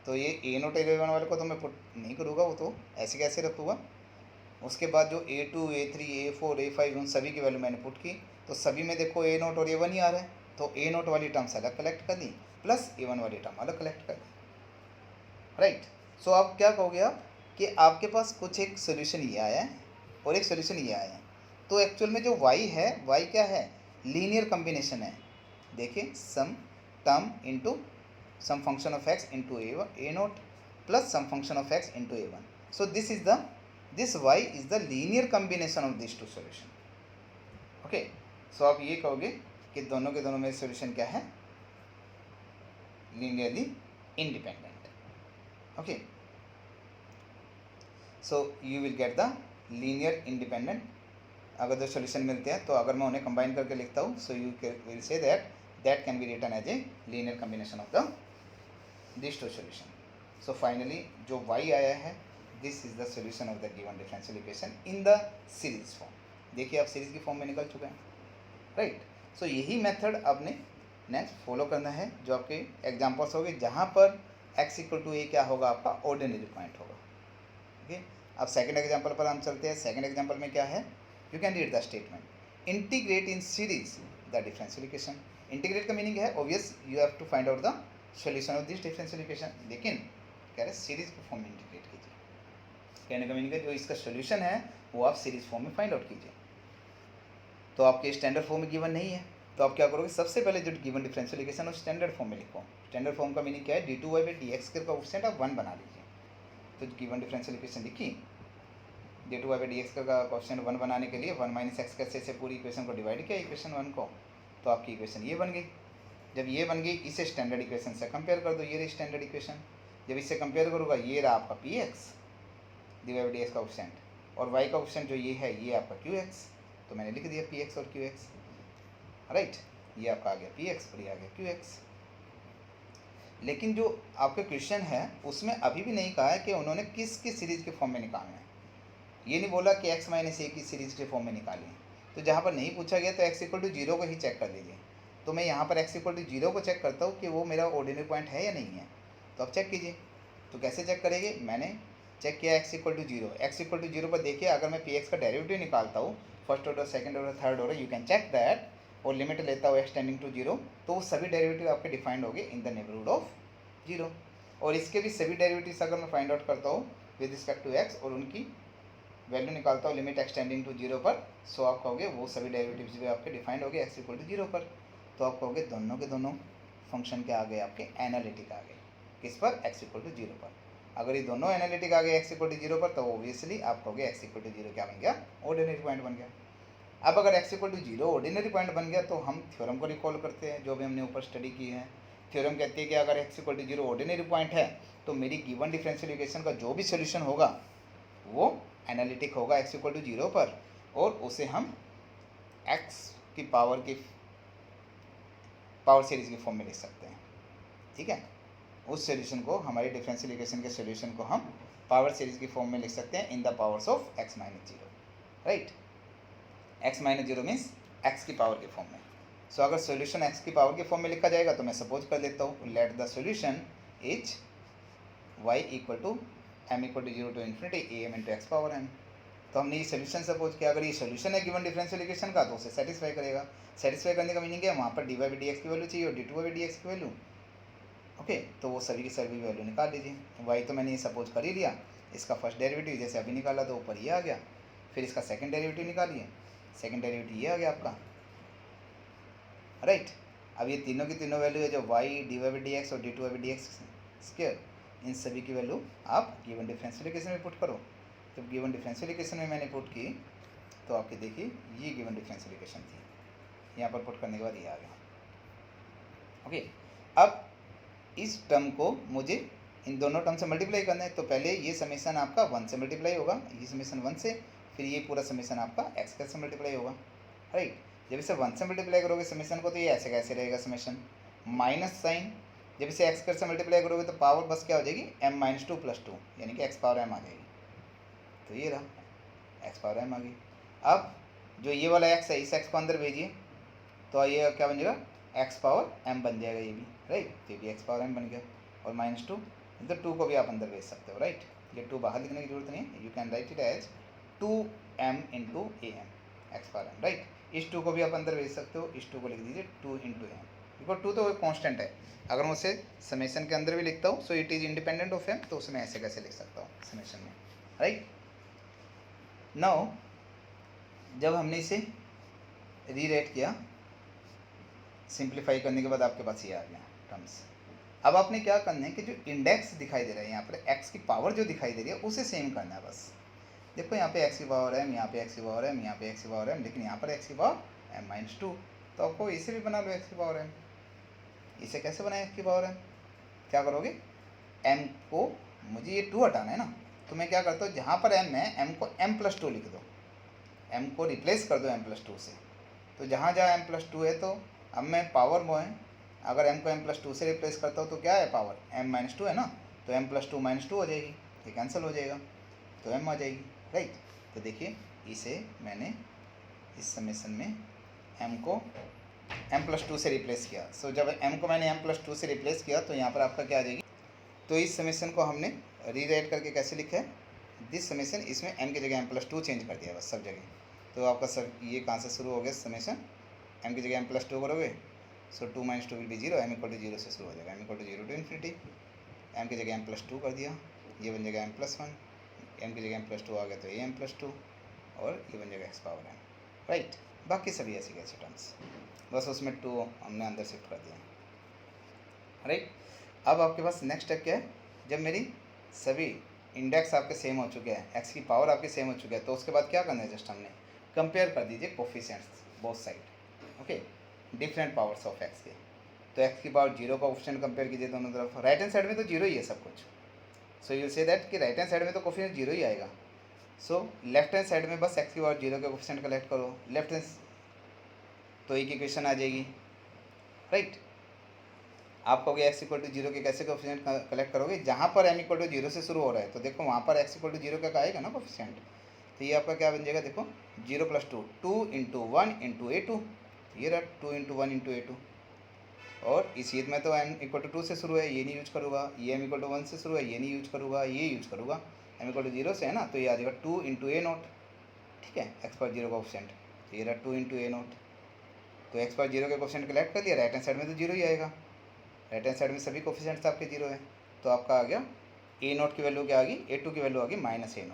Speaker 1: तो ये A0 और A1 वाले को तो मैं पुट नहीं करूँगा, वो तो ऐसे कैसे रखूँगा। उसके बाद जो A2 A3 A4 A5 उन सभी की वैल्यू मैंने पुट की, तो सभी में देखो A0 और A1 ही आ रहा है, तो A0 वाली टर्म्स अलग कलेक्ट कर दी प्लस A1 वाली टर्म अलग कलेक्ट कर दी, राइट। सो आप क्या कहोगे आप कि आपके पास कुछ एक सोल्यूशन ये आया है और एक सोल्यूशन ये आया है, तो एक्चुअल में जो y है, y क्या है, लीनियर कम्बिनेशन है। देखिए some term into some function of x into A0 plus some function of x into A1, so this y is the linear combination of these two solution। Okay, so आप ये कहोगे कि दोनों के दोनों में सोल्यूशन क्या है, linearly independent. Okay, so you will get the linear independent. अगर दो सोल्यूशन मिलते हैं तो अगर मैं उन्हें कंबाइन करके लिखता हूँ, so you will say that can be written as a linear combination of the this two solution. So finally जो y आया है, this is the solution of the given differential equation in the series form. देखिए आप series की form में निकल चुके हैं, राइट। सो यही मेथड आपने नेक्स्ट फॉलो करना है जो आपके एग्जाम्पल्स होंगे, जहाँ पर x = a क्या होगा, आपका ऑर्डिनरी पॉइंट होगा। ओके, अब सेकंड एग्जाम्पल पर हम चलते हैं। सेकंड एग्जाम्पल में क्या है, you can read the statement, integrate in series the differential equation. Integrate का मीनिंग है obvious, you have to find out the solution of this differential equation, लेकिन कह रहे सीरीज के फॉर्म में इंटीग्रेट कीजिए। कहने का मीनिंग है जो इसका सोल्यूशन है वो आप सीरीज फॉर्म में फाइंड आउट कीजिए। तो आपके स्टैंडर्ड फॉर्म में गिवन नहीं है, तो आप क्या करोगे, सबसे पहले जो गिवन डिफरेंशियल इक्वेशन है स्टैंडर्ड फॉर्म में लिखो। स्टैंडर्ड फॉर्म का मीनिंग क्या है, d2y/dx का कोएफिशिएंट आप 1 बना लीजिए। तो गिवन डिफरेंशियल इक्वेशन लिखी, d2y/dx का कोएफिशिएंट 1 बनाने के लिए 1 - x कैसे से पूरी इक्वेशन को डिवाइड किया इक्वेशन 1 को, तो आपकी इक्वेशन ये बन गई। जब ये बन गई, इसे स्टैंडर्ड इक्वेशन से कंपेयर कर दो, ये रही स्टैंडर्ड इक्वेशन। जब इससे कंपेयर करूँगा, ये रहा आपका px d2y/dx का कोएफिशिएंट, और y का कोएफिशिएंट जो ये है ये आपका qx, तो मैंने लिख दिया px और qx, राइट। ये आपका आ गया px और ये आ गया qx। लेकिन जो आपके क्वेश्चन है उसमें अभी भी नहीं कहा है कि उन्होंने किस सीरीज के फॉर्म में निकालना है। ये नहीं बोला कि x - a की सीरीज के फॉर्म में निकालें। तो जहाँ पर नहीं पूछा गया तो x = 0 को ही चेक कर लीजिए। तो मैं यहाँ पर x = 0 को चेक करता हूँ कि वो मेरा ऑर्डिनरी पॉइंट है या नहीं है, तो आप चेक कीजिए। तो कैसे चेक करेंगे, मैंने चेक किया x = 0। x = 0 पर देखिए, अगर मैं px का डेरिवेटिव निकालता हूँ, first order, second order, third order, you can check that, और लिमिट लेता हूँ x टेंडिंग टू 0, तो वो सभी डेरिवेटिव आपके डिफाइंड हो गए इन द नेबरहुड ऑफ 0। और इसके भी सभी डेरिवेटिव्स अगर मैं फाइंड आउट करता हूँ विद रिस्पेक्ट टू x और उनकी वैल्यू निकालता हूँ लिमिट x टेंडिंग टू 0 पर, सो आप कहोगे वो सभी डेरिवेटिव्स भी आपके डिफाइंड हो गए x = 0 पर। तो आप कहोगे दोनों के दोनों फंक्शन के आ गए आपके एनालिटिक आ गए, किस पर, x = 0 पर। अगर ये दोनों एनालिटिक आ गए x = 0 पर, तो ओबियसली आप कहोगे x = 0 क्या बन गया, ऑर्डिनरी पॉइंट बन गया। अब अगर x = 0 ऑर्डिनरी पॉइंट बन गया, तो हम थ्योरम को रिकॉल करते हैं जो भी हमने ऊपर स्टडी की है। थ्योरम कहती है कि अगर x = 0 ऑर्डिनरी पॉइंट है, तो मेरी गिवन डिफरेंशियल इक्वेशन का जो भी सोल्यूशन होगा वो एनालिटिक होगा x = 0 पर, और उसे हम x की पावर सीरीज की फॉर्म में लिख सकते हैं, ठीक है। उस सोल्यूशन को, हमारी डिफरेंशियल इक्वेशन के सोल्यूशन को हम पावर सीरीज की फॉर्म में लिख सकते हैं in the powers of x - 0, right. x - 0 means x की पावर के फॉर्म में। सो अगर सोल्यूशन x की पावर के फॉर्म में लिखा जाएगा तो मैं सपोज कर लेता हूँ, let the solution is y = m = 0 to ∞ am × x⁻n। तो हमने ये सोल्यूशन सपोज किया, अगर ये सोल्यूशन है गिवन डिफरेंशियल इक्वेशन का तो उसे सेटिस्फाई करेगा। सेटिस्फाई करने का मीनिंग है वहाँ पर D Y by D x की वैल्यू चाहिए और d two Y by D x की वैल्यू। ओके, तो वो सभी की सभी वैल्यू निकाल लीजिए। वाई तो मैंने ये सपोज कर ही लिया, इसका फर्स्ट डेरिवेटिव जैसे अभी निकाला तो ऊपर ये आ गया, फिर इसका सेकंड डेरिवेटिव निकालिए, सेकंड डेरिवेटिव ये आ गया आपका, राइट। अब ये तीनों की तीनों वैल्यू है जो y d Y by D x और d two Y by D x square, इन सभी की वैल्यू आप गिवन डिफरेंशियल इक्वेशन में पुट करो। जब गिवन डिफरेंशियल इक्वेशन में मैंने पुट की तो आपकी देखिए ये गिवन डिफरेंशियल इक्वेशन थी, यहाँ पर पुट करने के बाद ये आ गया। ओके, अब इस टर्म को मुझे इन दोनों टर्म से मल्टीप्लाई करना है, तो पहले ये समीशन आपका 1 से मल्टीप्लाई होगा, ये समीशन 1 से, फिर ये पूरा समीशन आपका एक्स से मल्टीप्लाई होगा, राइट। जब इसे 1 से मल्टीप्लाई करोगे समीशन को तो ये ऐसे कैसे रहेगा समीशन, माइनस साइन, जब इसे एक्स से मल्टीप्लाई करोगे तो पावर बस क्या हो जाएगी m-2 + 2 यानी कि एक्स पावर m आ जाएगी, तो ये रहा एक्स पावर m आ गई। अब जो ये वाला x है इस x को अंदर भेजिए तो ये क्या बन जाएगा एक्स पावर m बन जाएगा ये भी, राइट। तो ये भी एक्स पावर m बन गया, और -2 तो 2 को भी आप अंदर भेज सकते हो, राइट। ये 2 बाहर लिखने की जरूरत नहीं है, you can write it as 2m × am x power m, right. इस 2 को भी आप अंदर भेज सकते हो, इस 2 को लिख दीजिए 2 × m, बिकॉज 2 तो कांस्टेंट है। अगर मैं उसे समेशन के अंदर भी लिखता हूँ so it is independent of m, तो उसे मैं ऐसे कैसे लिख सकता हूँ समेशन में, राइट। नाउ जब हमने इसे रीराइट किया सिंप्लीफाई करने के बाद आपके पास ये आ गया टर्म्स। अब आपने क्या करना है कि जो इंडेक्स दिखाई दे रहा है यहाँ पर x की पावर जो दिखाई दे रही है उसे सेम करना है बस। देखो यहाँ पे x की पावर m, यहाँ पे x की पावर m, यहाँ पे x की पावर m, लेकिन यहाँ पर x की पावर m-2, तो आपको इसे भी बना लो x की पावर m। इसे कैसे बनाए x की पावर m, क्या करोगे, m को मुझे ये 2 हटाना है ना, तो मैं क्या करता हूँ जहाँ पर m है m को m+2 लिख दो, m को रिप्लेस कर दो m+2 से, तो जहाँ जहाँ m+2 है तो अब मैं पावर में अगर m को m+2 से रिप्लेस करता हूँ तो क्या है पावर m-2 है ना, तो m+2 -2 हो जाएगी, ये कैंसिल हो जाएगा तो m आ जाएगी, राइट। तो देखिए इसे मैंने इस समेशन में m को m+2 से रिप्लेस किया, सो जब m को मैंने m+2 से रिप्लेस किया तो यहाँ पर आपका क्या आ जाएगी, तो इस समेशन को हमने रीराइट करके कैसे लिखा है दिस समेशन, इसमें m की जगह m+2 चेंज कर दिया बस सब जगह। तो आपका सब ये कहाँ से शुरू हो गया समेशन, m की जगह m+2 करोगे सो 2 - 2 विल बी 0, m = 0 से शुरू हो जाएगा, m = 0 to ∞, m की जगह m+2 कर दिया, ये बन जाएगा m+1, m की जगह m+2 आ गया तो ये m+2 और ये बन जाएगा x पावर m, राइट। बाकी सभी ऐसे कैसे टर्म्स, बस उसमें 2 हमने अंदर शिफ्ट कर दिया, राइट। अब आपके पास नेक्स्ट स्टेप क्या है, जब मेरी सभी इंडेक्स आपके सेम हो चुके हैं, एक्स की पावर आपके सेम हो चुके हैं, तो उसके बाद क्या करना है, जस्ट हमने कंपेयर कर दीजिए coefficients both side, okay, different powers of x के। तो एक्स की पावर 0 का कोफिशिएंट कंपेयर कीजिए दोनों तरफ, राइट हैंड साइड में तो 0 ही है सब कुछ, सो यू से दैट कि राइट हैंड साइड में तो कोफिशिएंट 0 ही आएगा, सो लेफ्ट हैंड साइड में बस एक्स की पावर 0 का कोफिशिएंट कलेक्ट करो, लेफ्ट हैंड तो एक इक्वेशन आ जाएगी, राइट। आप कहोगे x = 0 के कैसे कोफिशिएंट कलेक्ट करोगे, जहाँ पर m = 0 से शुरू हो रहा है, तो देखो वहाँ पर x = 0 का आएगा ना कोफिशिएंट, तो ये आपका क्या बन जाएगा, देखो 0 + 2 2 × 1 × a2, ये रहा 2 × 1 × a2, और इस ईद में तो m = 2 से शुरू है, ये नहीं यूज करूँगा, ये m = 1 से शुरू है, ये नहीं यूज करूँगा, ये यूज करूँगा, m = 0 से है ना, तो ये आ जाएगा 2 × a0, ठीक है, x पर 0 का कोफिशिएंट, तो ये रहा 2 × a0, तो x पर 0 का कोफिशिएंट कलेक्ट कर लिया, राइट हैंड साइड में तो 0 ही आएगा, राइट हैंड साइड में सभी कोफिशिएंट्स आपके 0 है, तो आपका आ गया a0 की वैल्यू क्या आ गई, a2 की वैल्यू आ गई -a0।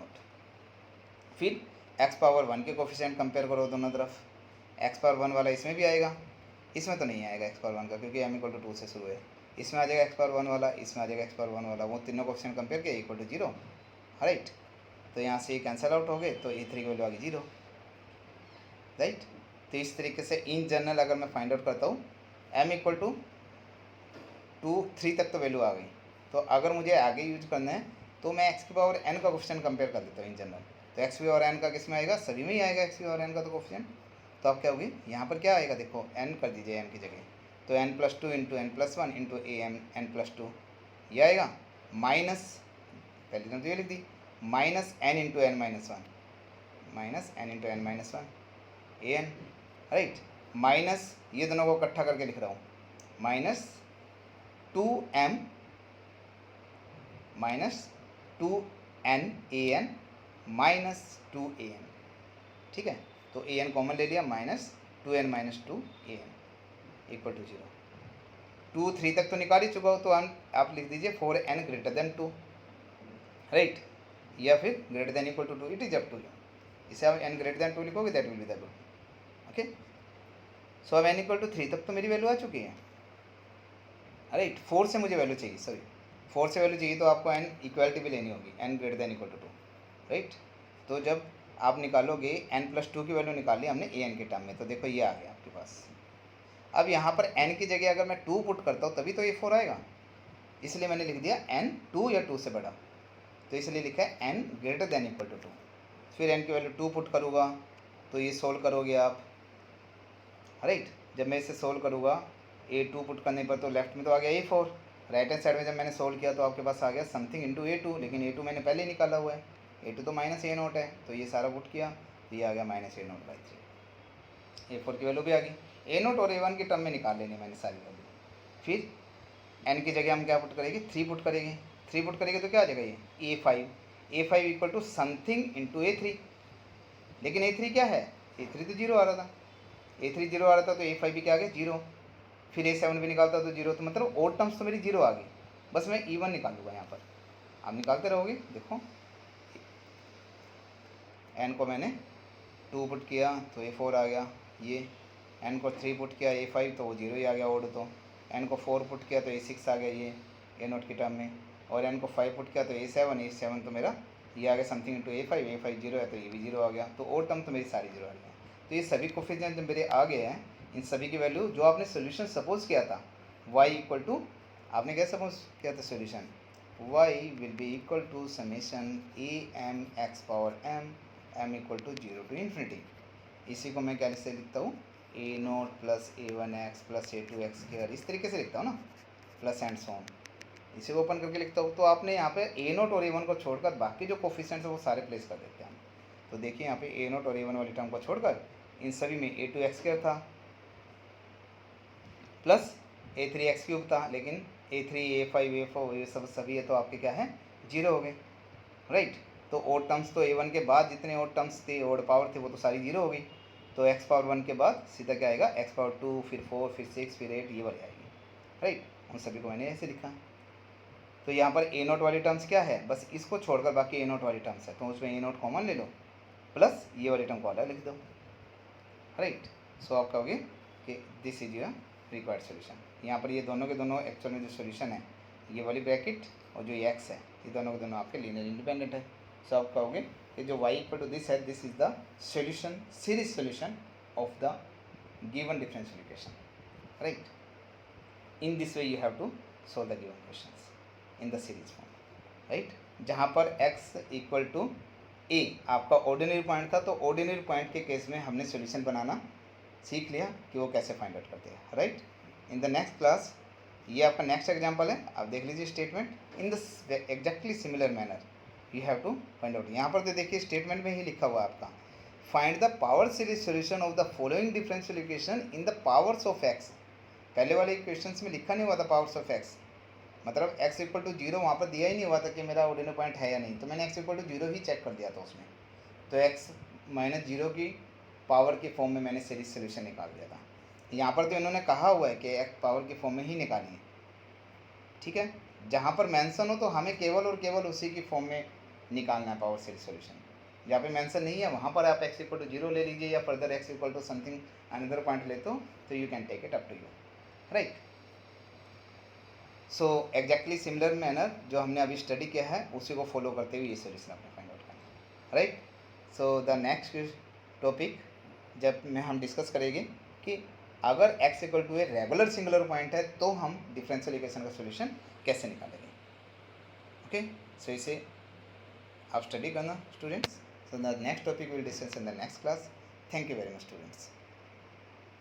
Speaker 1: फिर x पावर 1 के कोफिशिएंट कंपेयर करो दोनों तरफ, x पावर 1 वाला इसमें भी आएगा, इसमें तो नहीं आएगा x पावर 1 का क्योंकि m = 2 से शुरू है, इसमें आ जाएगा x पावर 1 वाला, इसमें आ जाएगा x पावर 1 वाला, वो तीनों कोफिशिएंट कंपेयर किया = 0, राइट। तो यहाँ से ये कैंसिल आउट हो गए, तो a3 की वैल्यू आ गई 0, राइट। तो इस तरीके से इन जनरल अगर मैं फाइंड आउट करता हूँ m = 2 3 तक तो वैल्यू आ गई, तो अगर मुझे आगे यूज करना है तो मैं x की पावर n का कोफिशिएंट कंपेयर कर देता हूँ इन जनरल, तो x की पावर n का किस में आएगा, सभी में ही आएगा x की पावर n का तो कोफिशिएंट, तो आप क्या होगी यहाँ पर क्या आएगा, देखो n कर दीजिए m की जगह, तो n+2 × n+1 × am n+2, ये आएगा माइनस, पहले तो ये लिख दी -n × n-1 an, right, minus ये दोनों को इकट्ठा करके लिख रहा हूँ, -2m -2n an minus 2an, ठीक है। तो an कॉमन ले लिया, minus 2n minus 2an equal to 0। 2 3 तक तो निकाल ही चुका हो, तो आप लिख दीजिए 4n ग्रेटर देन 2, राइट, या फिर greater than equal to 2, it is up to you. इसे आप n ग्रेटर देन 2 लिखोगे, that will be the rule. Okay, so अब n इक्वल टू 3 तक तो मेरी वैल्यू आ चुकी है, राइट। 4 से मुझे वैल्यू चाहिए, सॉरी 4 से वैल्यू चाहिए, तो आपको n इक्वालिटी भी लेनी होगी, n greater than equal to 2, right. तो जब आप निकालोगे n प्लस 2 की वैल्यू निकाली हमने an के टर्म में, तो देखो ये आ गया आपके पास। अब यहाँ पर n की जगह अगर मैं 2 पुट करता हूँ तभी तो ये 4 आएगा, इसलिए मैंने लिख दिया n 2 या 2 से बड़ा, तो इसलिए लिखा है n greater than equal to 2। फिर n की वैल्यू 2 पुट करूँगा तो ये सोल्व करोगे आप, राइट। जब मैं इसे सोल्व करूँगा, a2 पुट करने पर तो लेफ्ट में तो आ गया a4, राइट हैंड साइड में जब मैंने सोल्व किया तो आपके पास आ गया समथिंग इंटू a2, लेकिन a2 मैंने पहले ही निकाला हुआ है, a2 तो माइनस a0 है, तो ये सारा पुट किया तो ये आ गया माइनस a0/3। a4 की वैल्यू भी आ गई, a0 और a1 की टर्म में निकाल लेनी मैंने सारी वैल्यू। फिर n की जगह हम क्या पुट करेंगे, 3 पुट करेंगे, 3 पुट करेंगे तो क्या आ जाएगा ये a5 equal to something into a3, लेकिन a3 क्या है, a3 तो 0 आ रहा था, a3 0 आ रहा था, तो a5 भी क्या आ गया 0। फिर a7 भी निकालता तो 0, तो मतलब ओड टर्म्स तो मेरी 0 आ गई, बस मैं e1 निकालूंगा यहाँ पर। आप निकालते रहोगे, देखो n को मैंने 2 पुट किया तो a4 आ गया, ये n को 3 पुट किया a5 तो वो 0 ही आ गया ओड, तो n को 4 पुट किया तो a6 आ गया ये a0 की टर्म में, और n को 5 पुट किया तो a7 तो मेरा ये आ गया समथिंग इंटू a5 0 है तो ये भी 0 आ गया, तो ओड टर्म तो मेरी सारी 0 आ गई। तो ये सभी कोफिशिएंट मेरे आ गए हैं, इन सभी की वैल्यू जो आपने सोल्यूशन सपोज किया था y इक्वल टू, आपने क्या सपोज किया था solution, y will be equal to summation am equal to 0 to infinity. इसी को मैं कैसे लिखता हूँ, a0 plus a1x plus a2x square, इस तरीके से लिखता हूँ ना, प्लस एंड सो ऑन, इसी को ओपन करके लिखता हूँ। तो आपने यहाँ पे a0 और a1 को छोड़कर बाकी जो कोफिशिएंट्स है वो सारे प्लेस कर देते हैं। तो देखिए यहाँ पे a0 और a1 वाली टर्म को छोड़कर इन सभी में a2x स्क्वायर था प्लस a3x³ था, लेकिन a3 a5 a4 ये सब सभी है तो आपके क्या है 0 हो गए, राइट। तो ओड टर्म्स तो a1 के बाद जितने ओड टर्म्स थे, ओड पावर थे, वो तो सारी 0 हो गई। तो x पावर 1 के बाद सीधा क्या आएगा, x पावर 2, फिर 4, फिर 6, फिर 8, ये वाली आएगी, राइट। उन सभी को मैंने ऐसे लिखा। तो यहाँ पर a0 वाली टर्म्स क्या है, बस इसको छोड़कर बाकी a0 वाली टर्म्स है, तो उसमें a0 कॉमन ले लो प्लस ये वाली टर्म को अलग लिख दो, राइट। सो आप कहोगे कि this is your required solution. यहाँ पर ये दोनों के दोनों एक्चुअल में जो सोल्यूशन है, ये वाली ब्रैकेट और जो ये x है, ये दोनों के दोनों आपके लीनियर इंडिपेंडेंट है। सो आप कहोगे कि जो y इक्वल टू दिस है, this is the solution, series solution of the given differential equation, right. In this way you have to solve the given questions in the series form, right. जहाँ पर x equal to a आपका ordinary point था, तो ordinary point के case में हमने solution बनाना सीख लिया कि वो कैसे फाइंड आउट करते हैं, right. In the next class, ये आपका नेक्स्ट एग्जांपल है, आप देख लीजिए statement in the exactly similar manner you have to find out. यहाँ पर तो देखिए स्टेटमेंट में ही लिखा हुआ है आपका, find the power series solution of the following differential equation in the powers of x। पहले वाले इक्वेशंस में लिखा नहीं हुआ था पावर्स ऑफ x, मतलब x इक्वल टू 0 वहाँ पर दिया ही नहीं हुआ था कि मेरा ऑर्डिनरी पॉइंट है या नहीं, तो मैंने x इक्वल टू 0 ही चेक कर दिया था उसमें, तो x माइनस 0 की पावर के फॉर्म में मैंने सीरीज सोल्यूशन निकाल दिया था। यहाँ पर तो इन्होंने कहा हुआ है कि x पावर के फॉर्म में ही निकालिए, ठीक है। जहाँ पर मेंशन हो तो हमें केवल और केवल उसी की फॉर्म में निकालना है पावर सीरीज सोल्यूशन। जहाँ पे मेंशन नहीं है वहाँ पर आप x इक्वल टू 0 ले लीजिए, या further x equal to something another point लेते हो तो you can take it up to you, right. So exactly similar manner जो हमने अभी स्टडी किया है उसी को फॉलो करते हुए ये सोल्यूशन आपने फाइंड आउट करना है, right. So the next topic जब में हम डिस्कस करेंगे कि अगर x equal to A regular singular point है तो हम डिफरेंशियल इक्वेशन का सोल्यूशन कैसे निकालेंगे, ओके। सो इसे आप स्टडी करना students. So the next topic will discuss in the next class. Thank you very much students.